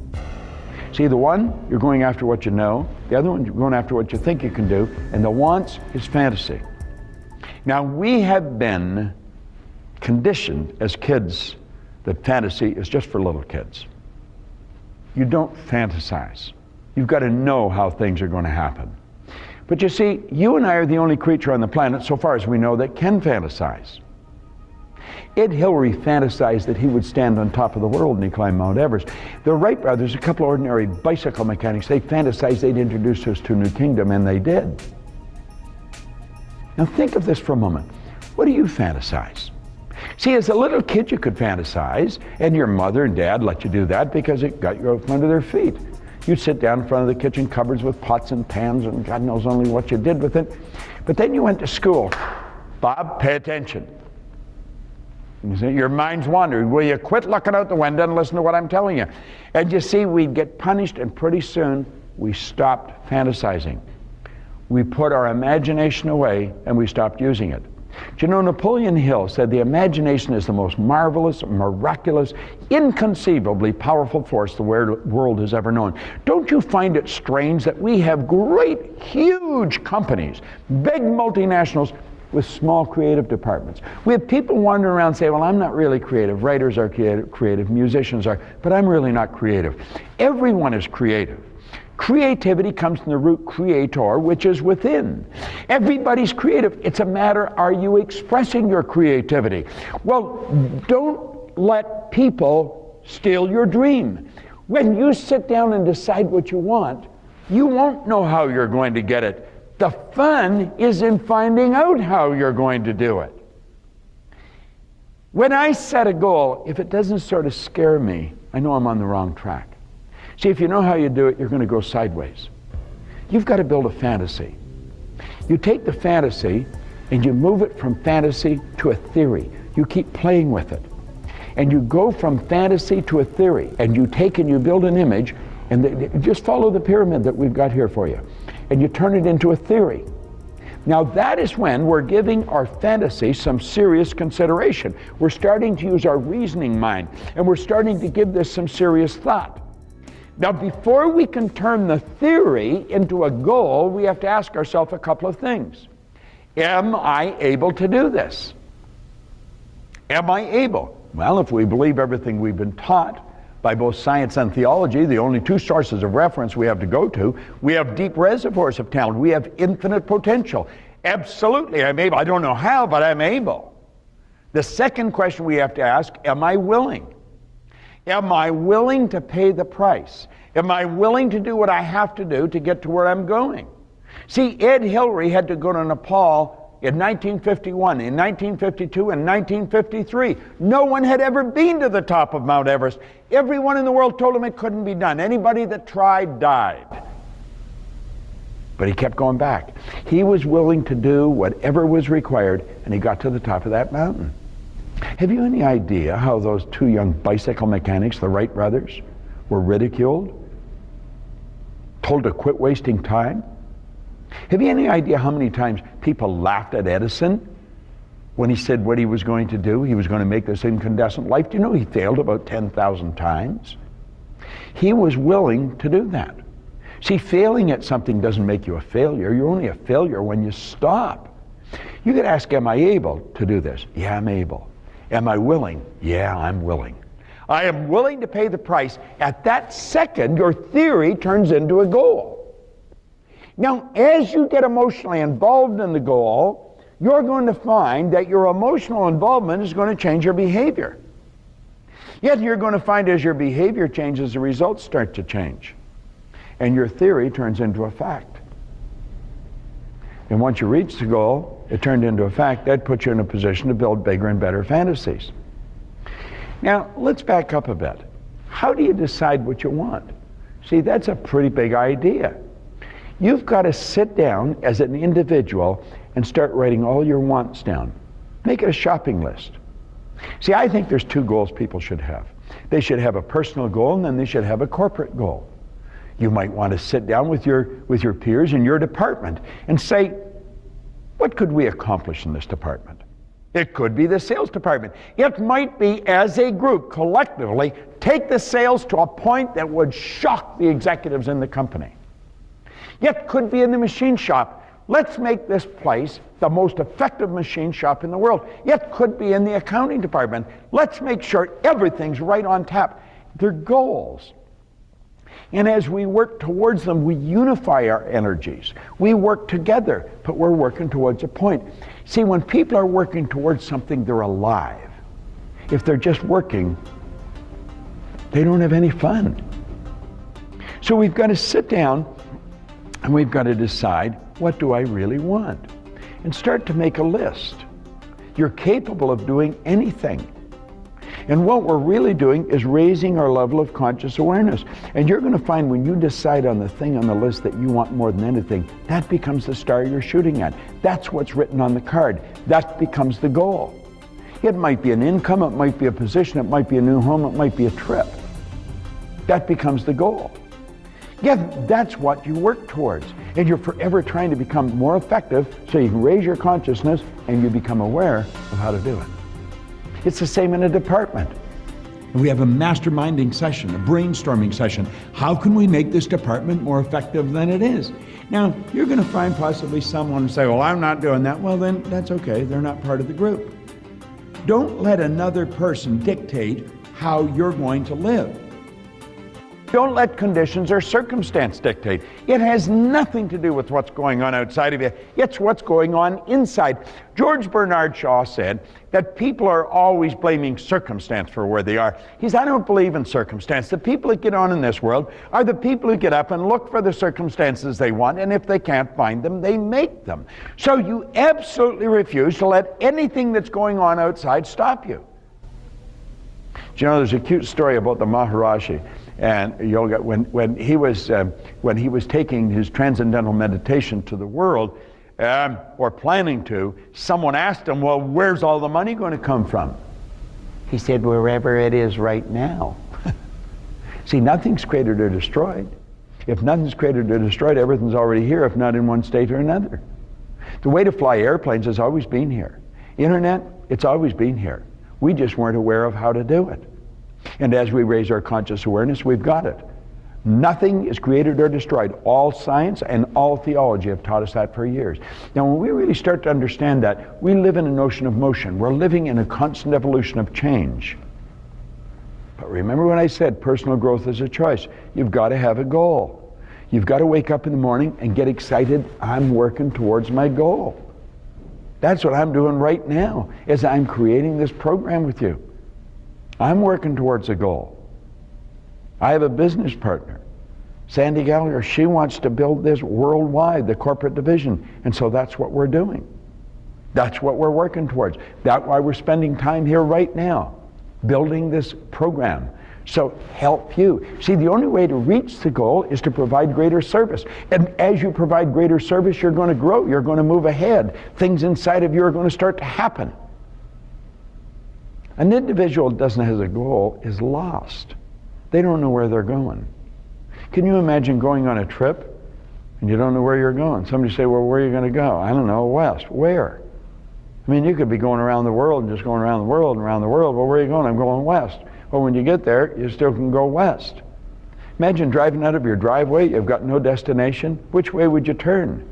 S12: See, the one, you're going after what you know. The other one, you're going after what you think you can do. And the wants is fantasy. Now, we have been conditioned as kids that fantasy is just for little kids. You don't fantasize. You've got to know how things are going to happen. But you see, you and I are the only creature on the planet, so far as we know, that can fantasize. Ed Hillary fantasized that he would stand on top of the world and he climbed Mount Everest. The Wright brothers, a couple of ordinary bicycle mechanics, they fantasized they'd introduce us to a new kingdom, and they did. Now think of this for a moment. What do you fantasize? See, as a little kid you could fantasize, and your mother and dad let you do that because it got you up under their feet. You'd sit down in front of the kitchen cupboards with pots and pans, and God knows only what you did with it. But then you went to school. Bob, pay attention. You see, your mind's wandering. Will you quit looking out the window and listen to what I'm telling you? And you see, we'd get punished, and pretty soon we stopped fantasizing. We put our imagination away and we stopped using it. Do you know, Napoleon Hill said the imagination is the most marvelous, miraculous, inconceivably powerful force the world has ever known. Don't you find it strange that we have great, huge companies, big multinationals, with small creative departments? We have people wandering around saying, well, I'm not really creative. Writers are creative, musicians are, but I'm really not creative. Everyone is creative. Creativity comes from the root creator, which is within. Everybody's creative. It's a matter, are you expressing your creativity? Well, don't let people steal your dream. When you sit down and decide what you want, you won't know how you're going to get it. The fun is in finding out how you're going to do it. When I set a goal, if it doesn't sort of scare me, I know I'm on the wrong track. See, if you know how you do it, you're going to go sideways. You've got to build a fantasy. You take the fantasy and you move it from fantasy to a theory. You keep playing with it. And you go from fantasy to a theory. And you take and you build an image, and just follow the pyramid that we've got here for you. And you turn it into a theory. Now that is when we're giving our fantasy some serious consideration. We're starting to use our reasoning mind, and we're starting to give this some serious thought. Now, before we can turn the theory into a goal, we have to ask ourselves a couple of things. Am I able to do this? Am I able? Well, if we believe everything we've been taught by both science and theology, the only two sources of reference we have to go to, we have deep reservoirs of talent. We have infinite potential. Absolutely, I'm able. I don't know how, but I'm able. The second question we have to ask, am I willing? Am I willing to pay the price? Am I willing to do what I have to do to get to where I'm going? See, Ed Hillary had to go to Nepal in 1951, in 1952, and 1953. No one had ever been to the top of Mount Everest. Everyone in the world told him it couldn't be done. Anybody that tried died. But he kept going back. He was willing to do whatever was required, and he got to the top of that mountain. Have you any idea how those two young bicycle mechanics, the Wright brothers, were ridiculed? Told to quit wasting time? Have you any idea how many times people laughed at Edison when he said what he was going to do? He was going to make this incandescent light. Do you know he failed about 10,000 times? He was willing to do that. See, failing at something doesn't make you a failure. You're only a failure when you stop. You could ask, am I able to do this? Yeah, I'm able. Am I willing? Yeah, I'm willing. I am willing to pay the price. At that second, your theory turns into a goal. Now, as you get emotionally involved in the goal, you're going to find that your emotional involvement is going to change your behavior. Yet you're going to find as your behavior changes, the results start to change. And your theory turns into a fact. And once you reach the goal, it turned into a fact. That puts you in a position to build bigger and better fantasies. Now, let's back up a bit. How do you decide what you want? See, that's a pretty big idea. You've got to sit down as an individual and start writing all your wants down. Make it a shopping list. See, I think there's two goals people should have. They should have a personal goal, and then they should have a corporate goal. You might want to sit down with your peers in your department and say, what could we accomplish in this department? It could be the sales department. It might be, as a group, collectively, take the sales to a point that would shock the executives in the company. It could be in the machine shop. Let's make this place the most effective machine shop in the world. It could be in the accounting department. Let's make sure everything's right on tap. They're goals. And as we work towards them, we unify our energies. We work together, but we're working towards a point. See, when people are working towards something, they're alive. If they're just working, they don't have any fun. So we've got to sit down and we've got to decide, what do I really want? And start to make a list. You're capable of doing anything. And what we're really doing is raising our level of conscious awareness. And you're going to find when you decide on the thing on the list that you want more than anything, that becomes the star you're shooting at. That's what's written on the card. That becomes the goal. It might be an income, it might be a position, it might be a new home, it might be a trip. That becomes the goal. Yeah, that's what you work towards. And you're forever trying to become more effective so you can raise your consciousness and you become aware of how to do it. It's the same in a department. We have a masterminding session, a brainstorming session. How can we make this department more effective than it is? Now, you're going to find possibly someone say, well, I'm not doing that. Well, then that's okay. They're not part of the group. Don't let another person dictate how you're going to live. Don't let conditions or circumstance dictate. It has nothing to do with what's going on outside of you. It's what's going on inside. George Bernard Shaw said that people are always blaming circumstance for where they are. He said, I don't believe in circumstance. The people that get on in this world are the people who get up and look for the circumstances they want, and if they can't find them, they make them. So you absolutely refuse to let anything that's going on outside stop you. Do you know, there's a cute story about the Maharishi and yoga when he was taking his transcendental meditation to the world, or planning to. Someone asked him, well, where's all the money going to come from? He said, wherever it is right now. See, nothing's created or destroyed. If nothing's created or destroyed, everything's already here, if not in one state or another. The way to fly airplanes has always been here. Internet, it's always been here. We just weren't aware of how to do it. And as we raise our conscious awareness, we've got it. Nothing is created or destroyed. All science and all theology have taught us that for years. Now, when we really start to understand that, we live in an ocean of motion. We're living in a constant evolution of change. But remember when I said personal growth is a choice. You've got to have a goal. You've got to wake up in the morning and get excited. I'm working towards my goal. That's what I'm doing right now, is I'm creating this program with you. I'm working towards a goal. I have a business partner, Sandy Gallagher. She wants to build this worldwide, the corporate division. And so that's what we're doing. That's what we're working towards. That's why we're spending time here right now, building this program. So help you. See, the only way to reach the goal is to provide greater service. And as you provide greater service, you're going to grow. You're going to move ahead. Things inside of you are going to start to happen. An individual that doesn't have a goal is lost. They don't know where they're going. Can you imagine going on a trip and you don't know where you're going? Somebody say, well, where are you going to go? I don't know, west. Where? I mean, you could be going around the world and just going around the world and around the world. Well, where are you going? I'm going west. Well, when you get there, you still can go west. Imagine driving out of your driveway. You've got no destination. Which way would you turn?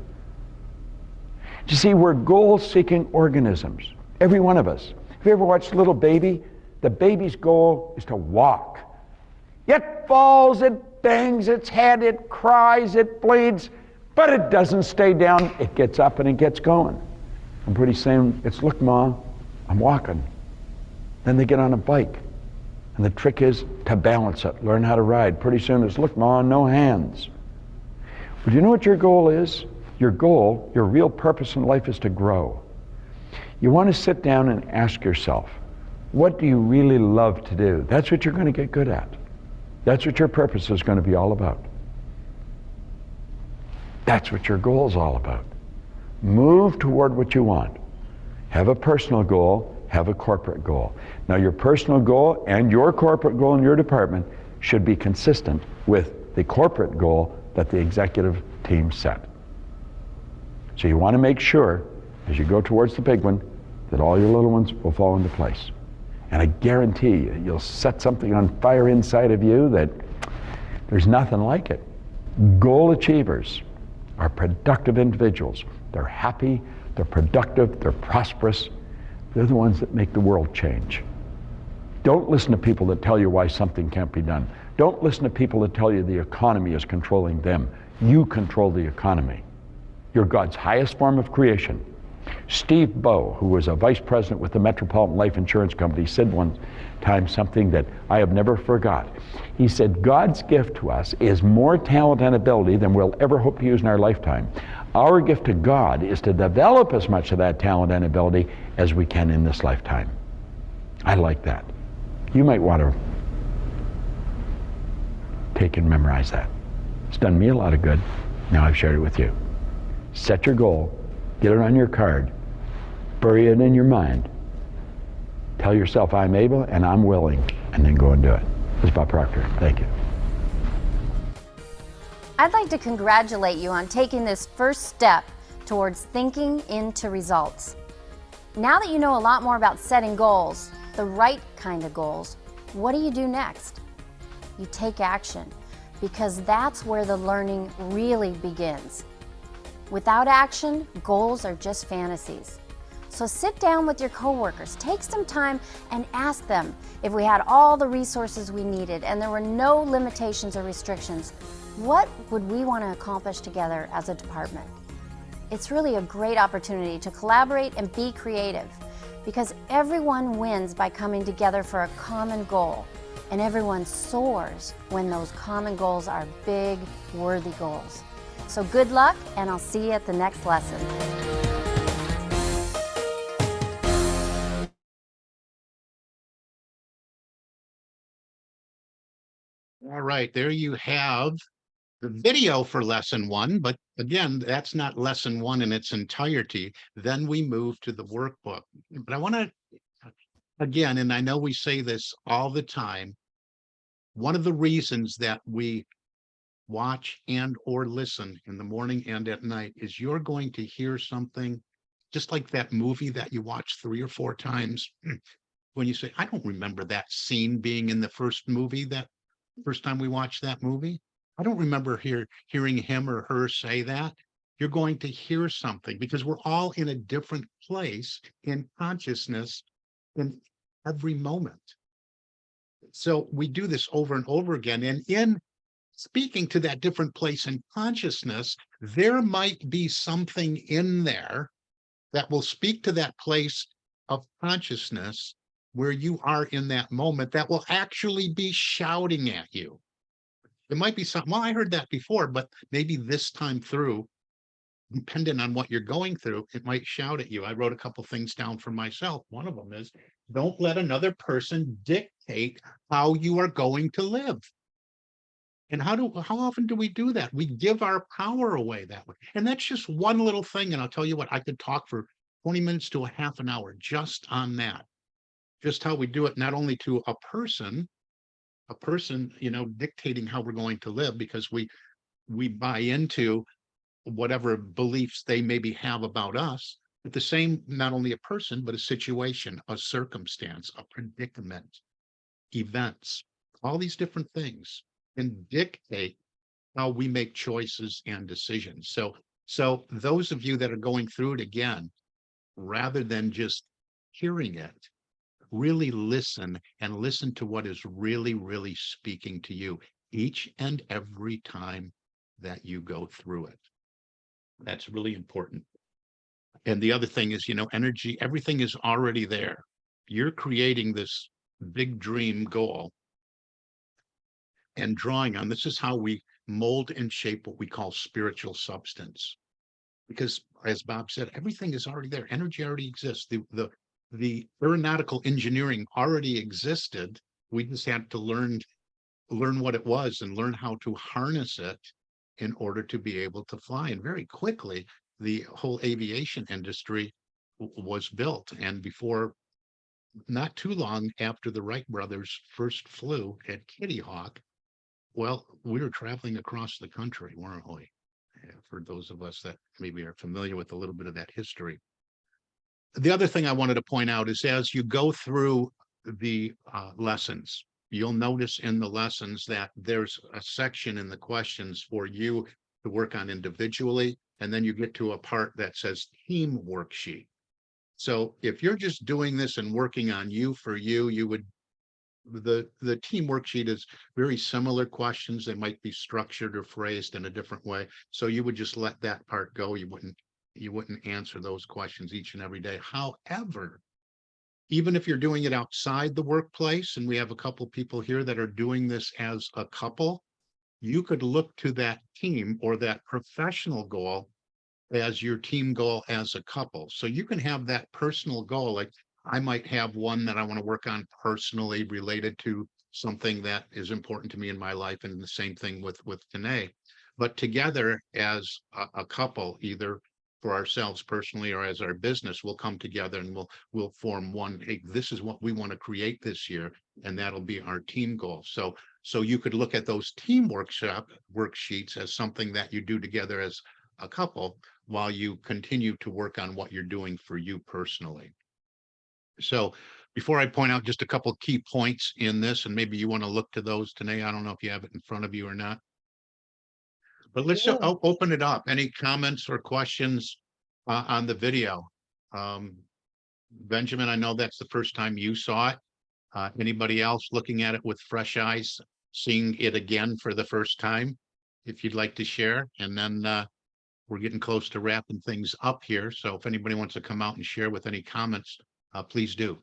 S12: You see, we're goal-seeking organisms, every one of us. Have you ever watched a little baby? The baby's goal is to walk. It falls, it bangs its head, it cries, it bleeds, but it doesn't stay down. It gets up and it gets going. And pretty soon it's, look, Ma, I'm walking. Then they get on a bike. And the trick is to balance it, learn how to ride. Pretty soon it's, look, Ma, no hands. But you know what your goal is? Your goal, your real purpose in life is to grow. You want to sit down and ask yourself, what do you really love to do? That's what you're going to get good at. That's what your purpose is going to be all about. That's what your goal is all about. Move toward what you want. Have a personal goal, have a corporate goal. Now, your personal goal and your corporate goal in your department should be consistent with the corporate goal that the executive team set. So you want to make sure, as you go towards the big one, that all your little ones will fall into place. And I guarantee you, you'll set something on fire inside of you that there's nothing like it. Goal achievers are productive individuals. They're happy, they're productive, they're prosperous. They're the ones that make the world change. Don't listen to people that tell you why something can't be done. Don't listen to people that tell you the economy is controlling them. You control the economy. You're God's highest form of creation. Steve Bowe, who was a vice president with the Metropolitan Life Insurance Company, said one time something that I have never forgot. He said, God's gift to us is more talent and ability than we'll ever hope to use in our lifetime. Our gift to God is to develop as much of that talent and ability as we can in this lifetime. I like that. You might want to take and memorize that. It's done me a lot of good. Now I've shared it with you. Set your goal, get it on your card, bury it in your mind. Tell yourself, I'm able and I'm willing, and then go and do it. This is Bob Proctor. Thank you.
S11: I'd like to congratulate you on taking this first step towards thinking into results. Now that you know a lot more about setting goals, the right kind of goals, what do you do next? You take action, because that's where the learning really begins. Without action, goals are just fantasies. So sit down with your coworkers, take some time and ask them, if we had all the resources we needed and there were no limitations or restrictions, what would we want to accomplish together as a department? It's really a great opportunity to collaborate and be creative, because everyone wins by coming together for a common goal, and everyone soars when those common goals are big, worthy goals. So good luck, and I'll see you at the next lesson.
S2: All right, there you have the video for lesson 1, but again, that's not lesson 1 in its entirety. Then we move to the workbook. But I want to, again, and I know we say this all the time, one of the reasons that we watch and or listen in the morning and at night is you're going to hear something just like that movie that you watch 3 or 4 times. When you say, I don't remember that scene being in the first movie, that first time we watched that movie. I don't remember hearing him or her say that. You're going to hear something, because we're all in a different place in consciousness in every moment. So we do this over and over again. And in speaking to that different place in consciousness, there might be something in there that will speak to that place of consciousness where you are in that moment, that will actually be shouting at you. It might be something, well, I heard that before, but maybe this time through, depending on what you're going through, it might shout at you. I wrote a couple things down for myself. One of them is, don't let another person dictate how you are going to live. And how often do we do that? We give our power away that way. And that's just one little thing. And I'll tell you what, I could talk for 20 minutes to a half an hour just on that. Just how we do it, not only to a person, dictating how we're going to live, because we buy into whatever beliefs they maybe have about us, but the same, not only a person, but a situation, a circumstance, a predicament, events, all these different things can dictate how we make choices and decisions. So those of you that are going through it again, rather than just hearing it, really listen and listen to what is really, really speaking to you each and every time that you go through it. That's really important. And the other thing is, energy, everything is already there. You're creating this big dream goal and drawing on. This is how we mold and shape what we call spiritual substance. Because as Bob said, everything is already there. Energy already exists. The aeronautical engineering already existed. We just had to learn what it was and learn how to harness it in order to be able to fly. And very quickly, the whole aviation industry was built. And before, not too long after the Wright brothers first flew at Kitty Hawk, well, we were traveling across the country, weren't we? For those of us that maybe are familiar with a little bit of that history. The other thing I wanted to point out is, as you go through the lessons, you'll notice in the lessons that there's a section in the questions for you to work on individually, and then you get to a part that says team worksheet. So if you're just doing this and working on you for you, you would the team worksheet is very similar questions. They might be structured or phrased in a different way. So you would just let that part go. You wouldn't answer those questions each and every day. However, even if you're doing it outside the workplace, and we have a couple people here that are doing this as a couple, you could look to that team or that professional goal as your team goal as a couple. So you can have that personal goal. Like I might have one that I want to work on personally related to something that is important to me in my life, and the same thing with Danae. But together as a couple, either for ourselves personally or as our business, we'll come together and we'll form one. Hey, this is what we want to create this year, and that'll be our team goal. So you could look at those team worksheets as something that you do together as a couple while you continue to work on what you're doing for you personally. So before I point out just a couple key points in this, and maybe you want to look to those, Danae, I don't know if you have it in front of you or not. But let's open it up. Any comments or questions on the video? Benjamin, I know that's the first time you saw it. Anybody else looking at it with fresh eyes, seeing it again for the first time, if you'd like to share? And then we're getting close to wrapping things up here. So if anybody wants to come out and share with any comments, please do.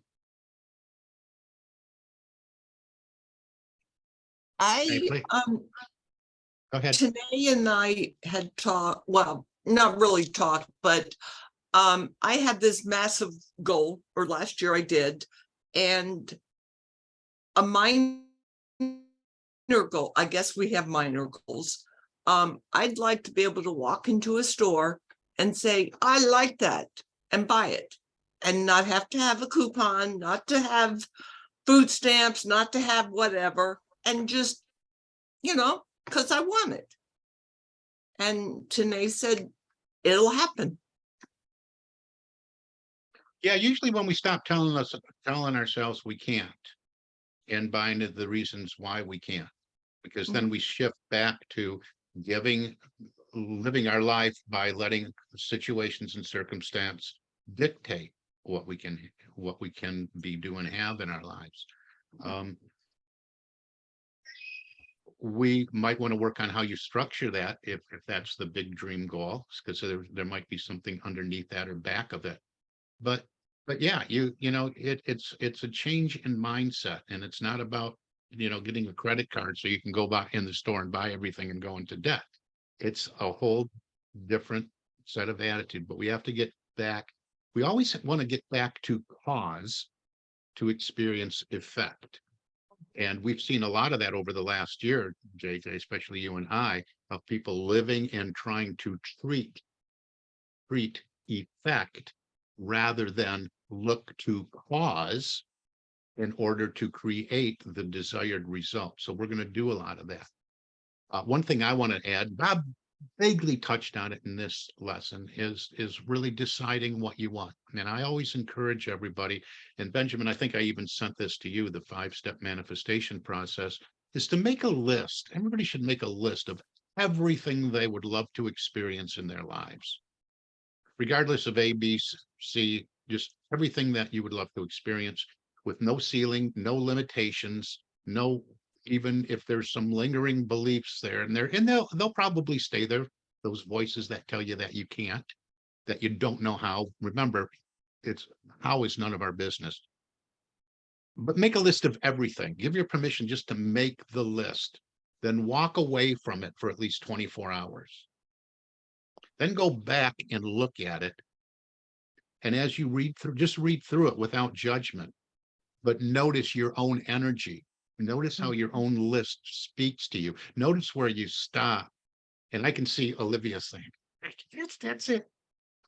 S5: I,
S2: Go ahead.
S5: Tanae and I had talked, well, not really talked, but I had this massive goal, or last year I did, and a minor goal. I guess we have minor goals. I'd like to be able to walk into a store and say, I like that, and buy it, and not have to have a coupon, not to have food stamps, not to have whatever, and just, you know, because I want it. And Tanae said, it'll happen.
S2: Yeah, usually when we stop telling ourselves we can't, and buying the reasons why we can't, because then we shift back to living our life by letting situations and circumstance dictate what we can be, do, and have in our lives. We might want to work on how you structure that if that's the big dream goal, because there might be something underneath that or back of it. But yeah, it's a change in mindset, and it's not about getting a credit card so you can go back in the store and buy everything and go into debt. It's a whole different set of attitude. But we have to get back. We always want to get back to cause to experience effect. And we've seen a lot of that over the last year, JJ, especially you and I, of people living and trying to treat effect rather than look to cause in order to create the desired result. So we're going to do a lot of that. One thing I want to add, Bob vaguely touched on it in this lesson, is really deciding what you want. And I always encourage everybody, and Benjamin, I think I even sent this to you, the 5-step manifestation process, is to make a list. Everybody should make a list of everything they would love to experience in their lives, regardless of A, B, C, just everything that you would love to experience, with no ceiling, no limitations, no, even if there's some lingering beliefs there, and they'll probably stay there. Those voices that tell you that you can't, that you don't know how. Remember, how is none of our business. But make a list of everything. Give your permission just to make the list. Then walk away from it for at least 24 hours. Then go back and look at it. And as you read through, just read through it without judgment. But notice your own energy. Notice how your own list speaks to you. Notice where you stop. And I can see Olivia saying, that's it.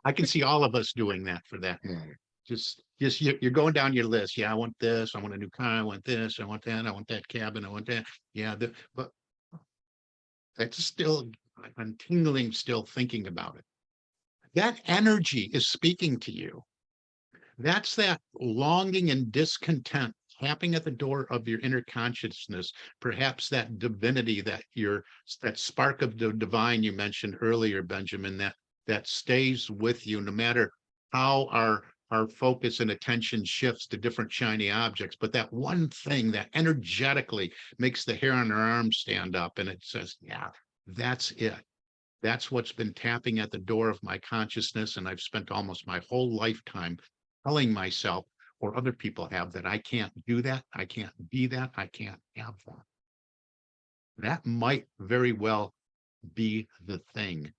S2: I can see all of us doing that for that matter. Just you're going down your list. Yeah, I want this. I want a new car. I want this. I want that. I want that cabin. I want that. Yeah, but that's still, I'm tingling still thinking about it. That energy is speaking to you. That's that longing and discontent tapping at the door of your inner consciousness, perhaps that divinity, that spark of the divine you mentioned earlier, Benjamin, that stays with you no matter how our focus and attention shifts to different shiny objects, but that one thing that energetically makes the hair on our arm stand up and it says, yeah, that's it. That's what's been tapping at the door of my consciousness. And I've spent almost my whole lifetime telling myself, or other people have, that I can't do that. I can't be that. I can't have that. That might very well be the thing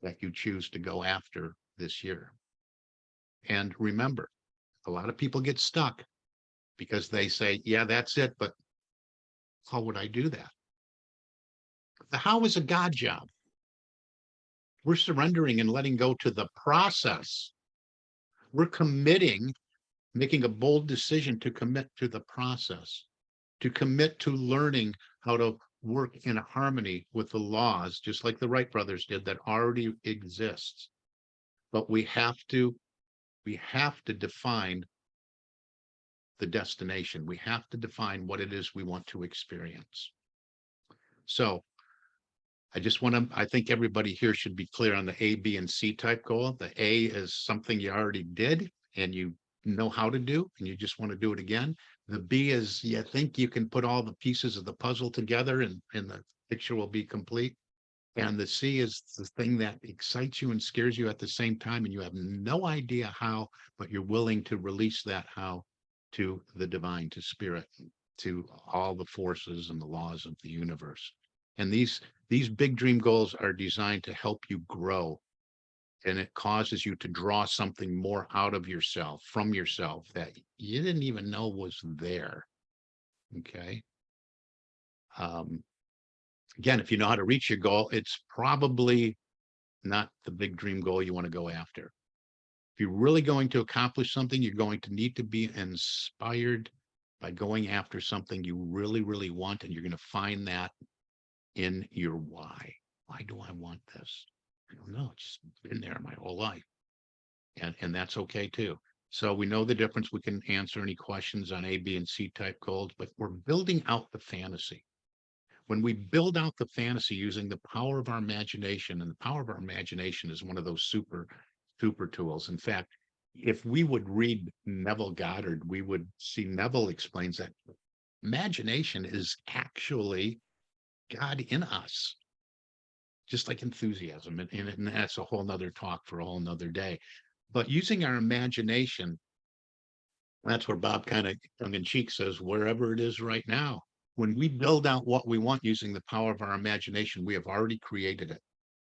S2: that you choose to go after this year. And remember, a lot of people get stuck because they say, yeah, that's it, but how would I do that? The how is a God job. We're surrendering and letting go to the process. We're committing, making a bold decision to commit to the process, to commit to learning how to work in harmony with the laws, just like the Wright brothers did, that already exists. But we have to define the destination. We have to define what it is we want to experience. So I think everybody here should be clear on the A, B, and C type goal. The A is something you already did and you know how to do, and you just want to do it again. The B is you think you can put all the pieces of the puzzle together and the picture will be complete. And the C is the thing that excites you and scares you at the same time, and you have no idea how, but you're willing to release that how to the divine, to spirit, to all the forces and the laws of the universe. And these big dream goals are designed to help you grow. And it causes you to draw something more out of yourself, from yourself, that you didn't even know was there. Okay. Again, if you know how to reach your goal, it's probably not the big dream goal you want to go after. If you're really going to accomplish something, you're going to need to be inspired by going after something you really, really want. And you're going to find that in your why. Why do I want this? I don't know. It's just been there my whole life. And that's okay too. So we know the difference. We can answer any questions on A, B, and C type goals, but we're building out the fantasy. When we build out the fantasy using the power of our imagination, and the power of our imagination is one of those super tools. In fact, if we would read Neville Goddard, we would see Neville explains that imagination is actually God in us, just like enthusiasm. And that's a whole nother talk for a whole nother day. But using our imagination, that's where Bob kind of tongue in cheek says, wherever it is right now. When we build out what we want using the power of our imagination, we have already created it.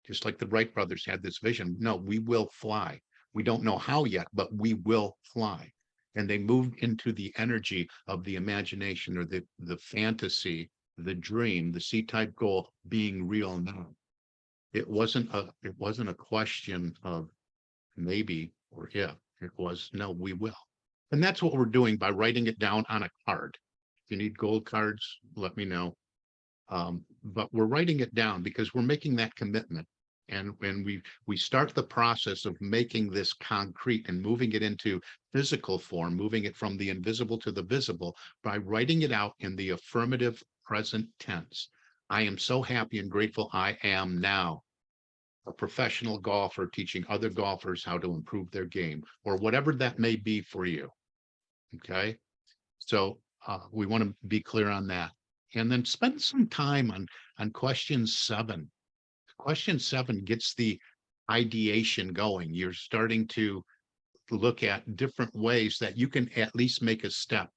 S2: Just like the Wright brothers had this vision. No, we will fly. We don't know how yet, but we will fly. And they moved into the energy of the imagination, or the fantasy, the dream, the C-type goal being real now. It wasn't a question of maybe or if. It was, no, we will. And that's what we're doing by writing it down on a card. If you need gold cards, let me know. But we're writing it down because we're making that commitment. And when we start the process of making this concrete and moving it into physical form, moving it from the invisible to the visible, by writing it out in the affirmative present tense. I am so happy and grateful I am now a professional golfer teaching other golfers how to improve their game, or whatever that may be for you. Okay, so we want to be clear on that. And then spend some time on question 7. Question 7 gets the ideation going. You're starting to look at different ways that you can at least make a step,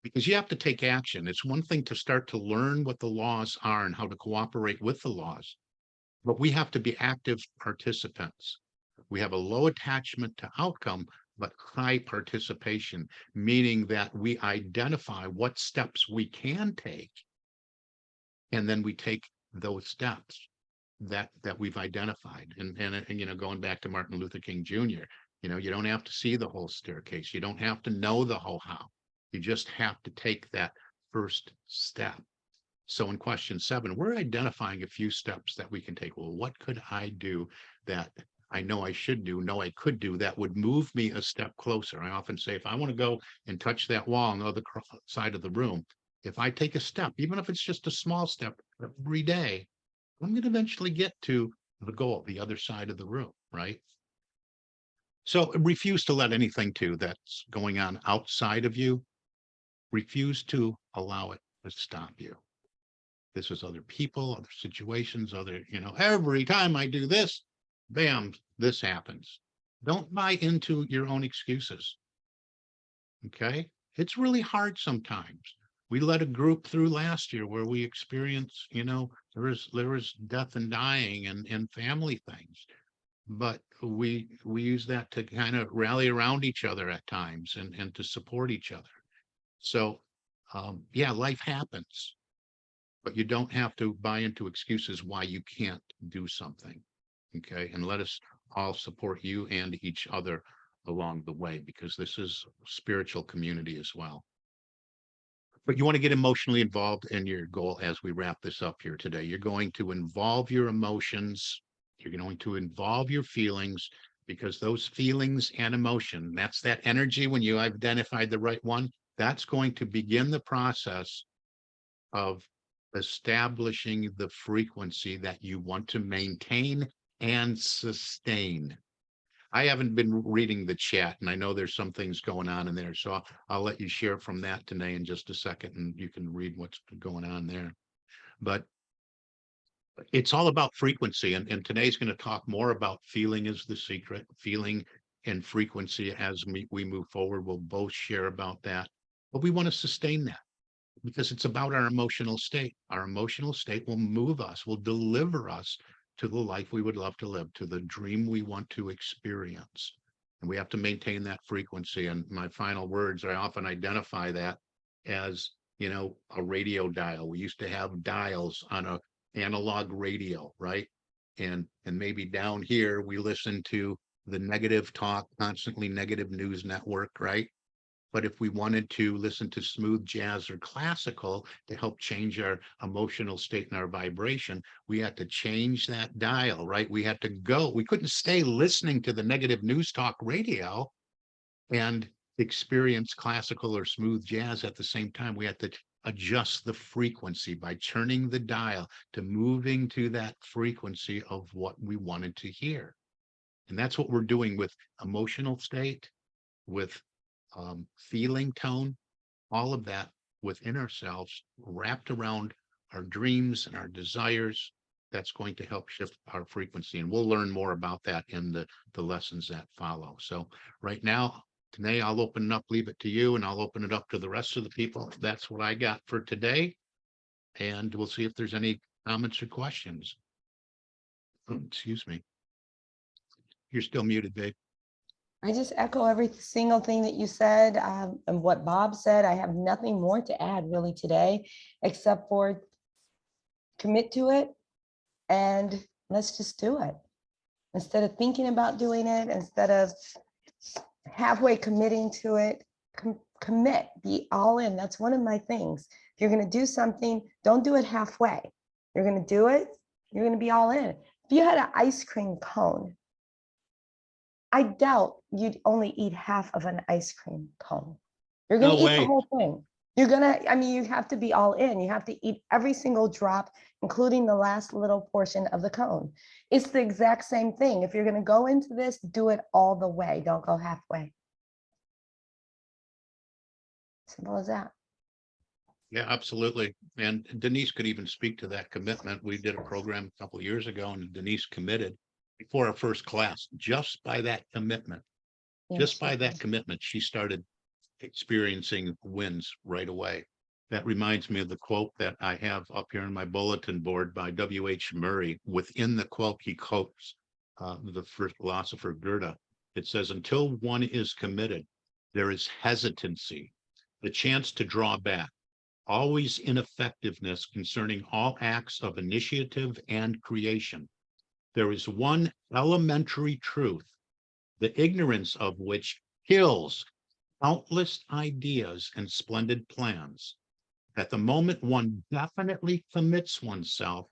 S2: because you have to take action. It's one thing to start to learn what the laws are and how to cooperate with the laws, but we have to be active participants. We have a low attachment to outcome, but high participation, meaning that we identify what steps we can take, and then we take those steps that we've identified. And you know, going back to Martin Luther King Jr., you know, you don't have to see the whole staircase. You don't have to know the whole how. You just have to take that first step. So in question 7, we're identifying a few steps that we can take. Well, what could I do that I know I should do, know I could do, that would move me a step closer? I often say, if I want to go and touch that wall on the other side of the room, if I take a step, even if it's just a small step every day, I'm going to eventually get to the goal, the other side of the room, right? So refuse to let anything too that's going on outside of you, refuse to allow it to stop you. This is other people, other situations, other, every time I do this, bam, this happens. Don't buy into your own excuses. Okay? It's really hard sometimes. We led a group through last year where we experienced, there was death and dying and family things. But we use that to kind of rally around each other at times and to support each other. So yeah, life happens, but you don't have to buy into excuses why you can't do something. Okay, and let us all support you and each other along the way, because this is spiritual community as well. But you want to get emotionally involved in your goal as we wrap this up here today. You're going to involve your emotions. You're going to involve your feelings, because those feelings and emotion, that's that energy. When you identified the right one, that's going to begin the process of establishing the frequency that you want to maintain and sustain. I haven't been reading the chat, and I know there's some things going on in there, so I'll let you share from that today in just a second, and you can read what's going on there. But it's all about frequency, and today's going to talk more about feeling is the secret, feeling and frequency as we move forward. We'll both share about that, but we want to sustain that, because it's about our emotional state. Our emotional state will move us, will deliver us to the life we would love to live, to the dream we want to experience. And we have to maintain that frequency. And my final words, I often identify that as, a radio dial. We used to have dials on a analog radio, right? And maybe down here, we listen to the negative talk, constantly negative news network, right? But if we wanted to listen to smooth jazz or classical to help change our emotional state and our vibration, we had to change that dial, right? We had to go. We couldn't stay listening to the negative news talk radio and experience classical or smooth jazz at the same time. We had to adjust the frequency by turning the dial to moving to that frequency of what we wanted to hear. And that's what we're doing with emotional state, with feeling tone, all of that within ourselves, wrapped around our dreams and our desires. That's going to help shift our frequency. And we'll learn more about that in the lessons that follow. So right now, today, I'll open it up, leave it to you, and I'll open it up to the rest of the people. That's what I got for today. And we'll see if there's any comments or questions. Excuse me. You're still muted, babe.
S3: I just echo every single thing that you said and what Bob said. I have nothing more to add really today, except for commit to it and let's just do it. Instead of thinking about doing it, instead of halfway committing to it, commit, be all in. That's one of my things. If you're going to do something, don't do it halfway. You're going to do it, you're going to be all in. If you had an ice cream cone, I doubt you'd only eat half of an ice cream cone. You're going to eat the whole thing. You're going to, you have to be all in. You have to eat every single drop, including the last little portion of the cone. It's the exact same thing. If you're going to go into this, do it all the way. Don't go halfway. Simple as that.
S2: Yeah, absolutely. And Denise could even speak to that commitment. We did a program a couple of years ago, and Denise committed before our first class, just by that commitment. Just by that commitment, she started experiencing wins right away. That reminds me of the quote that I have up here on my bulletin board by W.H. Murray. Within the quote, he quotes the first philosopher Goethe. It says, "Until one is committed, there is hesitancy, the chance to draw back, always ineffectiveness concerning all acts of initiative and creation. There is one elementary truth, the ignorance of which kills countless ideas and splendid plans. At the moment one definitely commits oneself,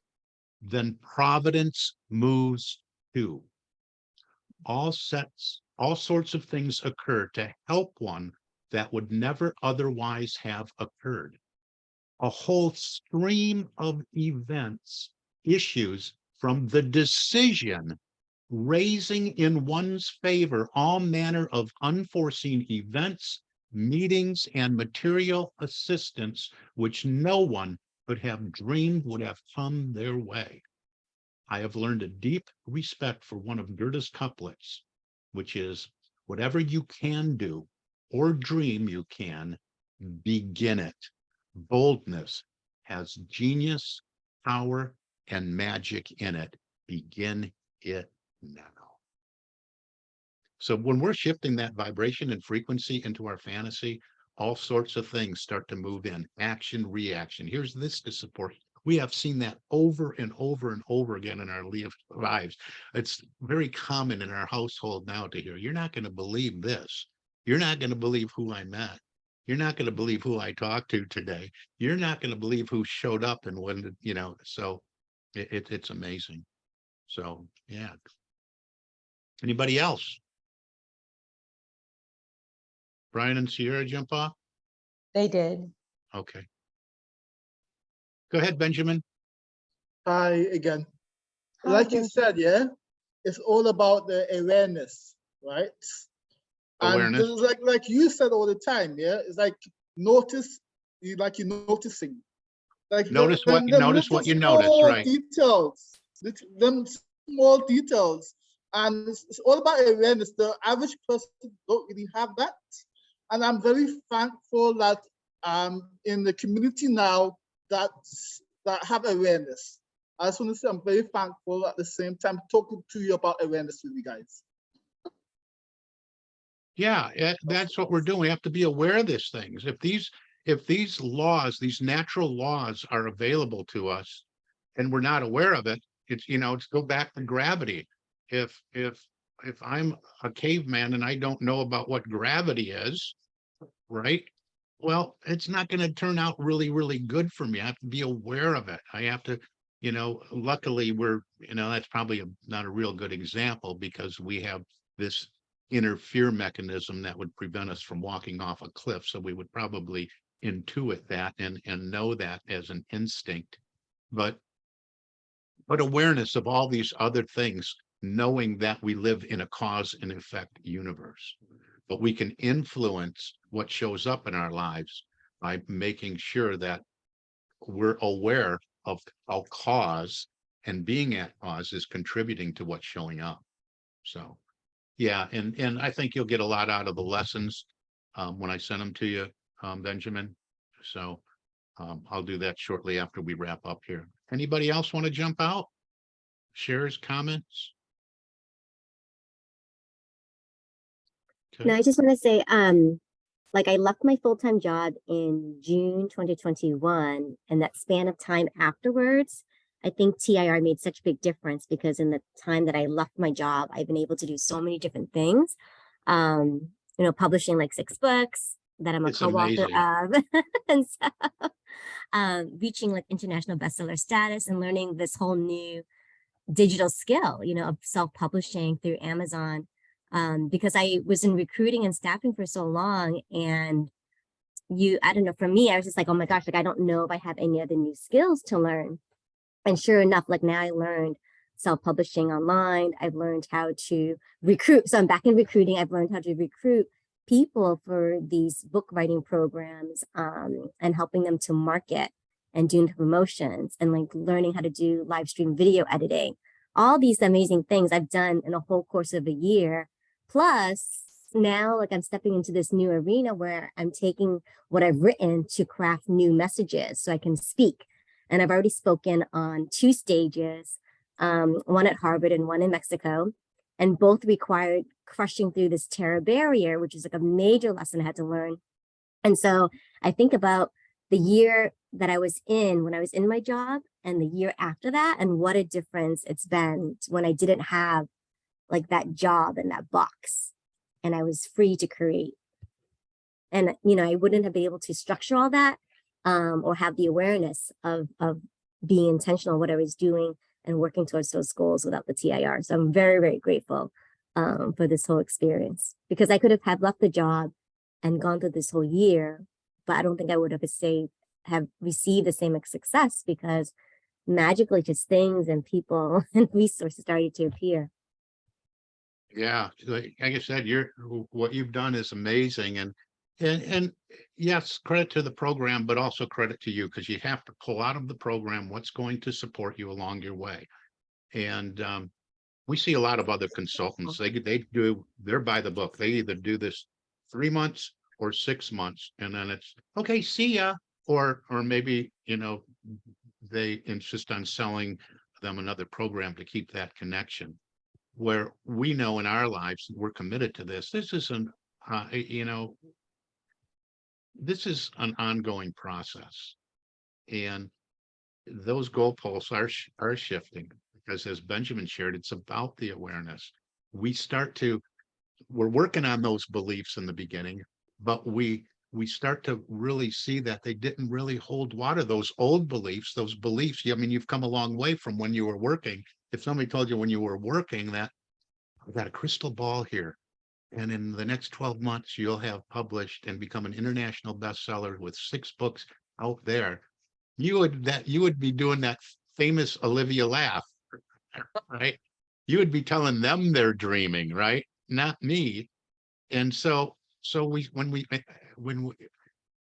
S2: then providence moves too. All sorts of things occur to help one that would never otherwise have occurred. A whole stream of events issues from the decision raising in one's favor all manner of unforeseen events, meetings, and material assistance which no one could have dreamed would have come their way. I have learned a deep respect for one of Goethe's couplets, which is, whatever you can do or dream you can, begin it. Boldness has genius, power, and magic in it. Begin it now. So when we're shifting that vibration and frequency into our fantasy, all sorts of things start to move in. Action, reaction. Here's this to support. We have seen that over and over and over again in our lives. It's very common in our household now to hear, you're not going to believe this. You're not going to believe who I met. You're not going to believe who I talked to today. You're not going to believe who showed up and when, you know, so it's amazing. So, yeah. Anybody else? Brian and Sierra jump off?
S3: They did.
S2: Okay. Go ahead, Benjamin.
S6: Hi again.
S3: Hi,
S6: Like you
S3: Benjamin.
S6: said, yeah, it's all about the awareness, right?
S2: Awareness.
S6: And like you said all the time, yeah, it's like notice, you're noticing. Like
S2: Notice what you
S6: them
S2: notice, what
S6: little
S2: you notice,
S6: small
S2: right?
S6: details, them small details, and it's all about awareness. The average person don't really have that, and I'm very thankful that in the community now that have awareness. I just want to say I'm very thankful at the same time talking to you about awareness with you guys.
S2: Yeah, that's what we're doing. We have to be aware of these things. If these laws, these natural laws are available to us and we're not aware of it, it's, you know, it's go back to gravity. If I'm a caveman and I don't know about what gravity is, right? Well, it's not going to turn out really, really good for me. I have to be aware of it. I have to, you know, luckily we're, you know, that's probably not a real good example because we have this inner fear mechanism that would prevent us from walking off a cliff. So we would probably intuit that and know that as an instinct. But awareness of all these other things, knowing that we live in a cause and effect universe, but we can influence what shows up in our lives by making sure that we're aware of our cause, and being at cause is contributing to what's showing up. So yeah, and I think you'll get a lot out of the lessons when I send them to you, Benjamin. So I'll do that shortly after we wrap up here. Anybody else want to jump out? Shares, comments?
S4: No, I just want to say, like I left my full-time job in June 2021, and that span of time afterwards, I think TIR made such a big difference because in the time that I left my job, I've been able to do so many different things. You know, publishing like 6 books that I'm a
S2: It's
S4: co-author
S2: amazing.
S4: of, and so reaching like international bestseller status and learning this whole new digital skill, you know, of self-publishing through Amazon. Because I was in recruiting and staffing for so long, and I don't know, for me, I was just like, oh my gosh, like I don't know if I have any other new skills to learn. And sure enough, like now I learned self-publishing online. I've learned how to recruit. So I'm back in recruiting. I've learned how to recruit people for these book writing programs, and helping them to market and doing promotions and like learning how to do live stream video editing. All these amazing things I've done in a whole course of a year. Plus now like I'm stepping into this new arena where I'm taking what I've written to craft new messages so I can speak. And I've already spoken on 2 stages, one at Harvard and one in Mexico, and both required crushing through this terror barrier, which is like a major lesson I had to learn. And so I think about the year that I was in when I was in my job and the year after that, and what a difference it's been when I didn't have like that job and that box and I was free to create. And, you know, I wouldn't have been able to structure all that, or have the awareness of being intentional what I was doing and working towards those goals without the TIR. So I'm very, very grateful for this whole experience, because I could have left the job and gone through this whole year, but I don't think I would have received the same success, because magically just things and people and resources started to appear.
S2: Yeah, like I said, what you've done is amazing, and yes, credit to the program, but also credit to you, because you have to pull out of the program what's going to support you along your way. And we see a lot of other consultants. They're by the book. They either do this 3 months or 6 months, and then it's okay, see ya. Or maybe, they insist on selling them another program to keep that connection. Where we know in our lives, we're committed to this. This is this is an ongoing process. And those goalposts are shifting, because as Benjamin shared, it's about the awareness. We're working on those beliefs in the beginning, but we start to really see that they didn't really hold water. Those old beliefs, I mean, you've come a long way from when you were working. If somebody told you when you were working that I've got a crystal ball here, and in the next 12 months, you'll have published and become an international bestseller with 6 books out there, you would be doing that famous Olivia laugh, right? You would be telling them they're dreaming, right? Not me. And so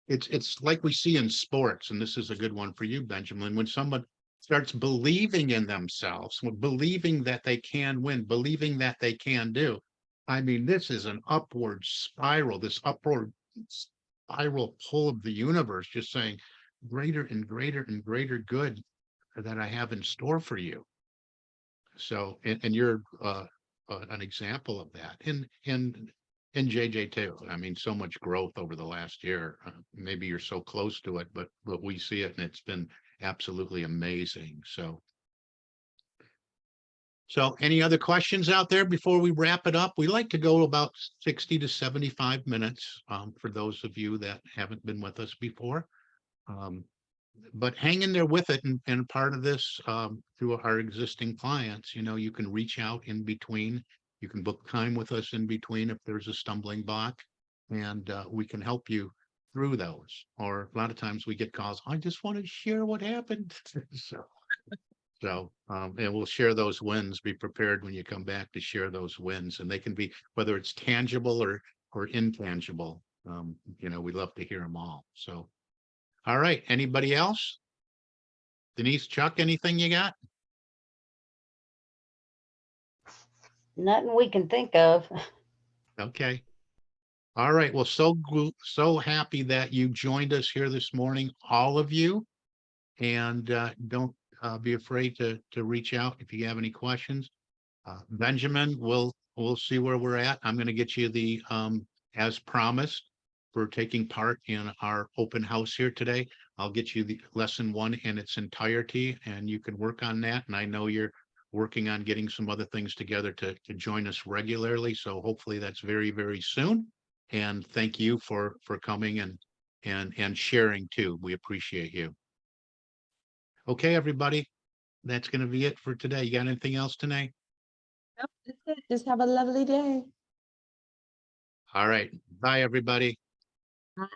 S2: it's like we see in sports, and this is a good one for you, Benjamin, when someone starts believing in themselves, believing that they can win, believing that they can do. I mean, this is an upward spiral, this upward spiral pull of the universe, just saying greater and greater and greater good that I have in store for you. So, and you're an example of that. And JJ too. I mean, so much growth over the last year. Maybe you're so close to it, but we see it, and it's been absolutely amazing. So any other questions out there before we wrap it up? We like to go about 60 to 75 minutes for those of you that haven't been with us before. But hang in there with it, and part of this through our existing clients, you can reach out in between. You can book time with us in between if there's a stumbling block, and we can help you through those. Or a lot of times we get calls, I just want to share what happened. And we'll share those wins. Be prepared when you come back to share those wins, and they can be, whether it's tangible or intangible. We love to hear them all. So, all right. Anybody else? Denise, Chuck, anything you got?
S9: Nothing we can think of.
S2: Okay. All right. Well, so happy that you joined us here this morning, all of you. And don't be afraid to reach out if you have any questions. Benjamin, we'll see where we're at. I'm going to get you the as promised for taking part in our open house here today. I'll get you the lesson 1 in its entirety, and you can work on that. And I know you're working on getting some other things together to join us regularly. So hopefully that's very, very soon. And thank you for coming and sharing too. We appreciate you. Okay, everybody, that's going to be it for today. You got anything else tonight?
S3: Nope, that's it. Just have a lovely day.
S2: All right. Bye, everybody.
S3: Bye.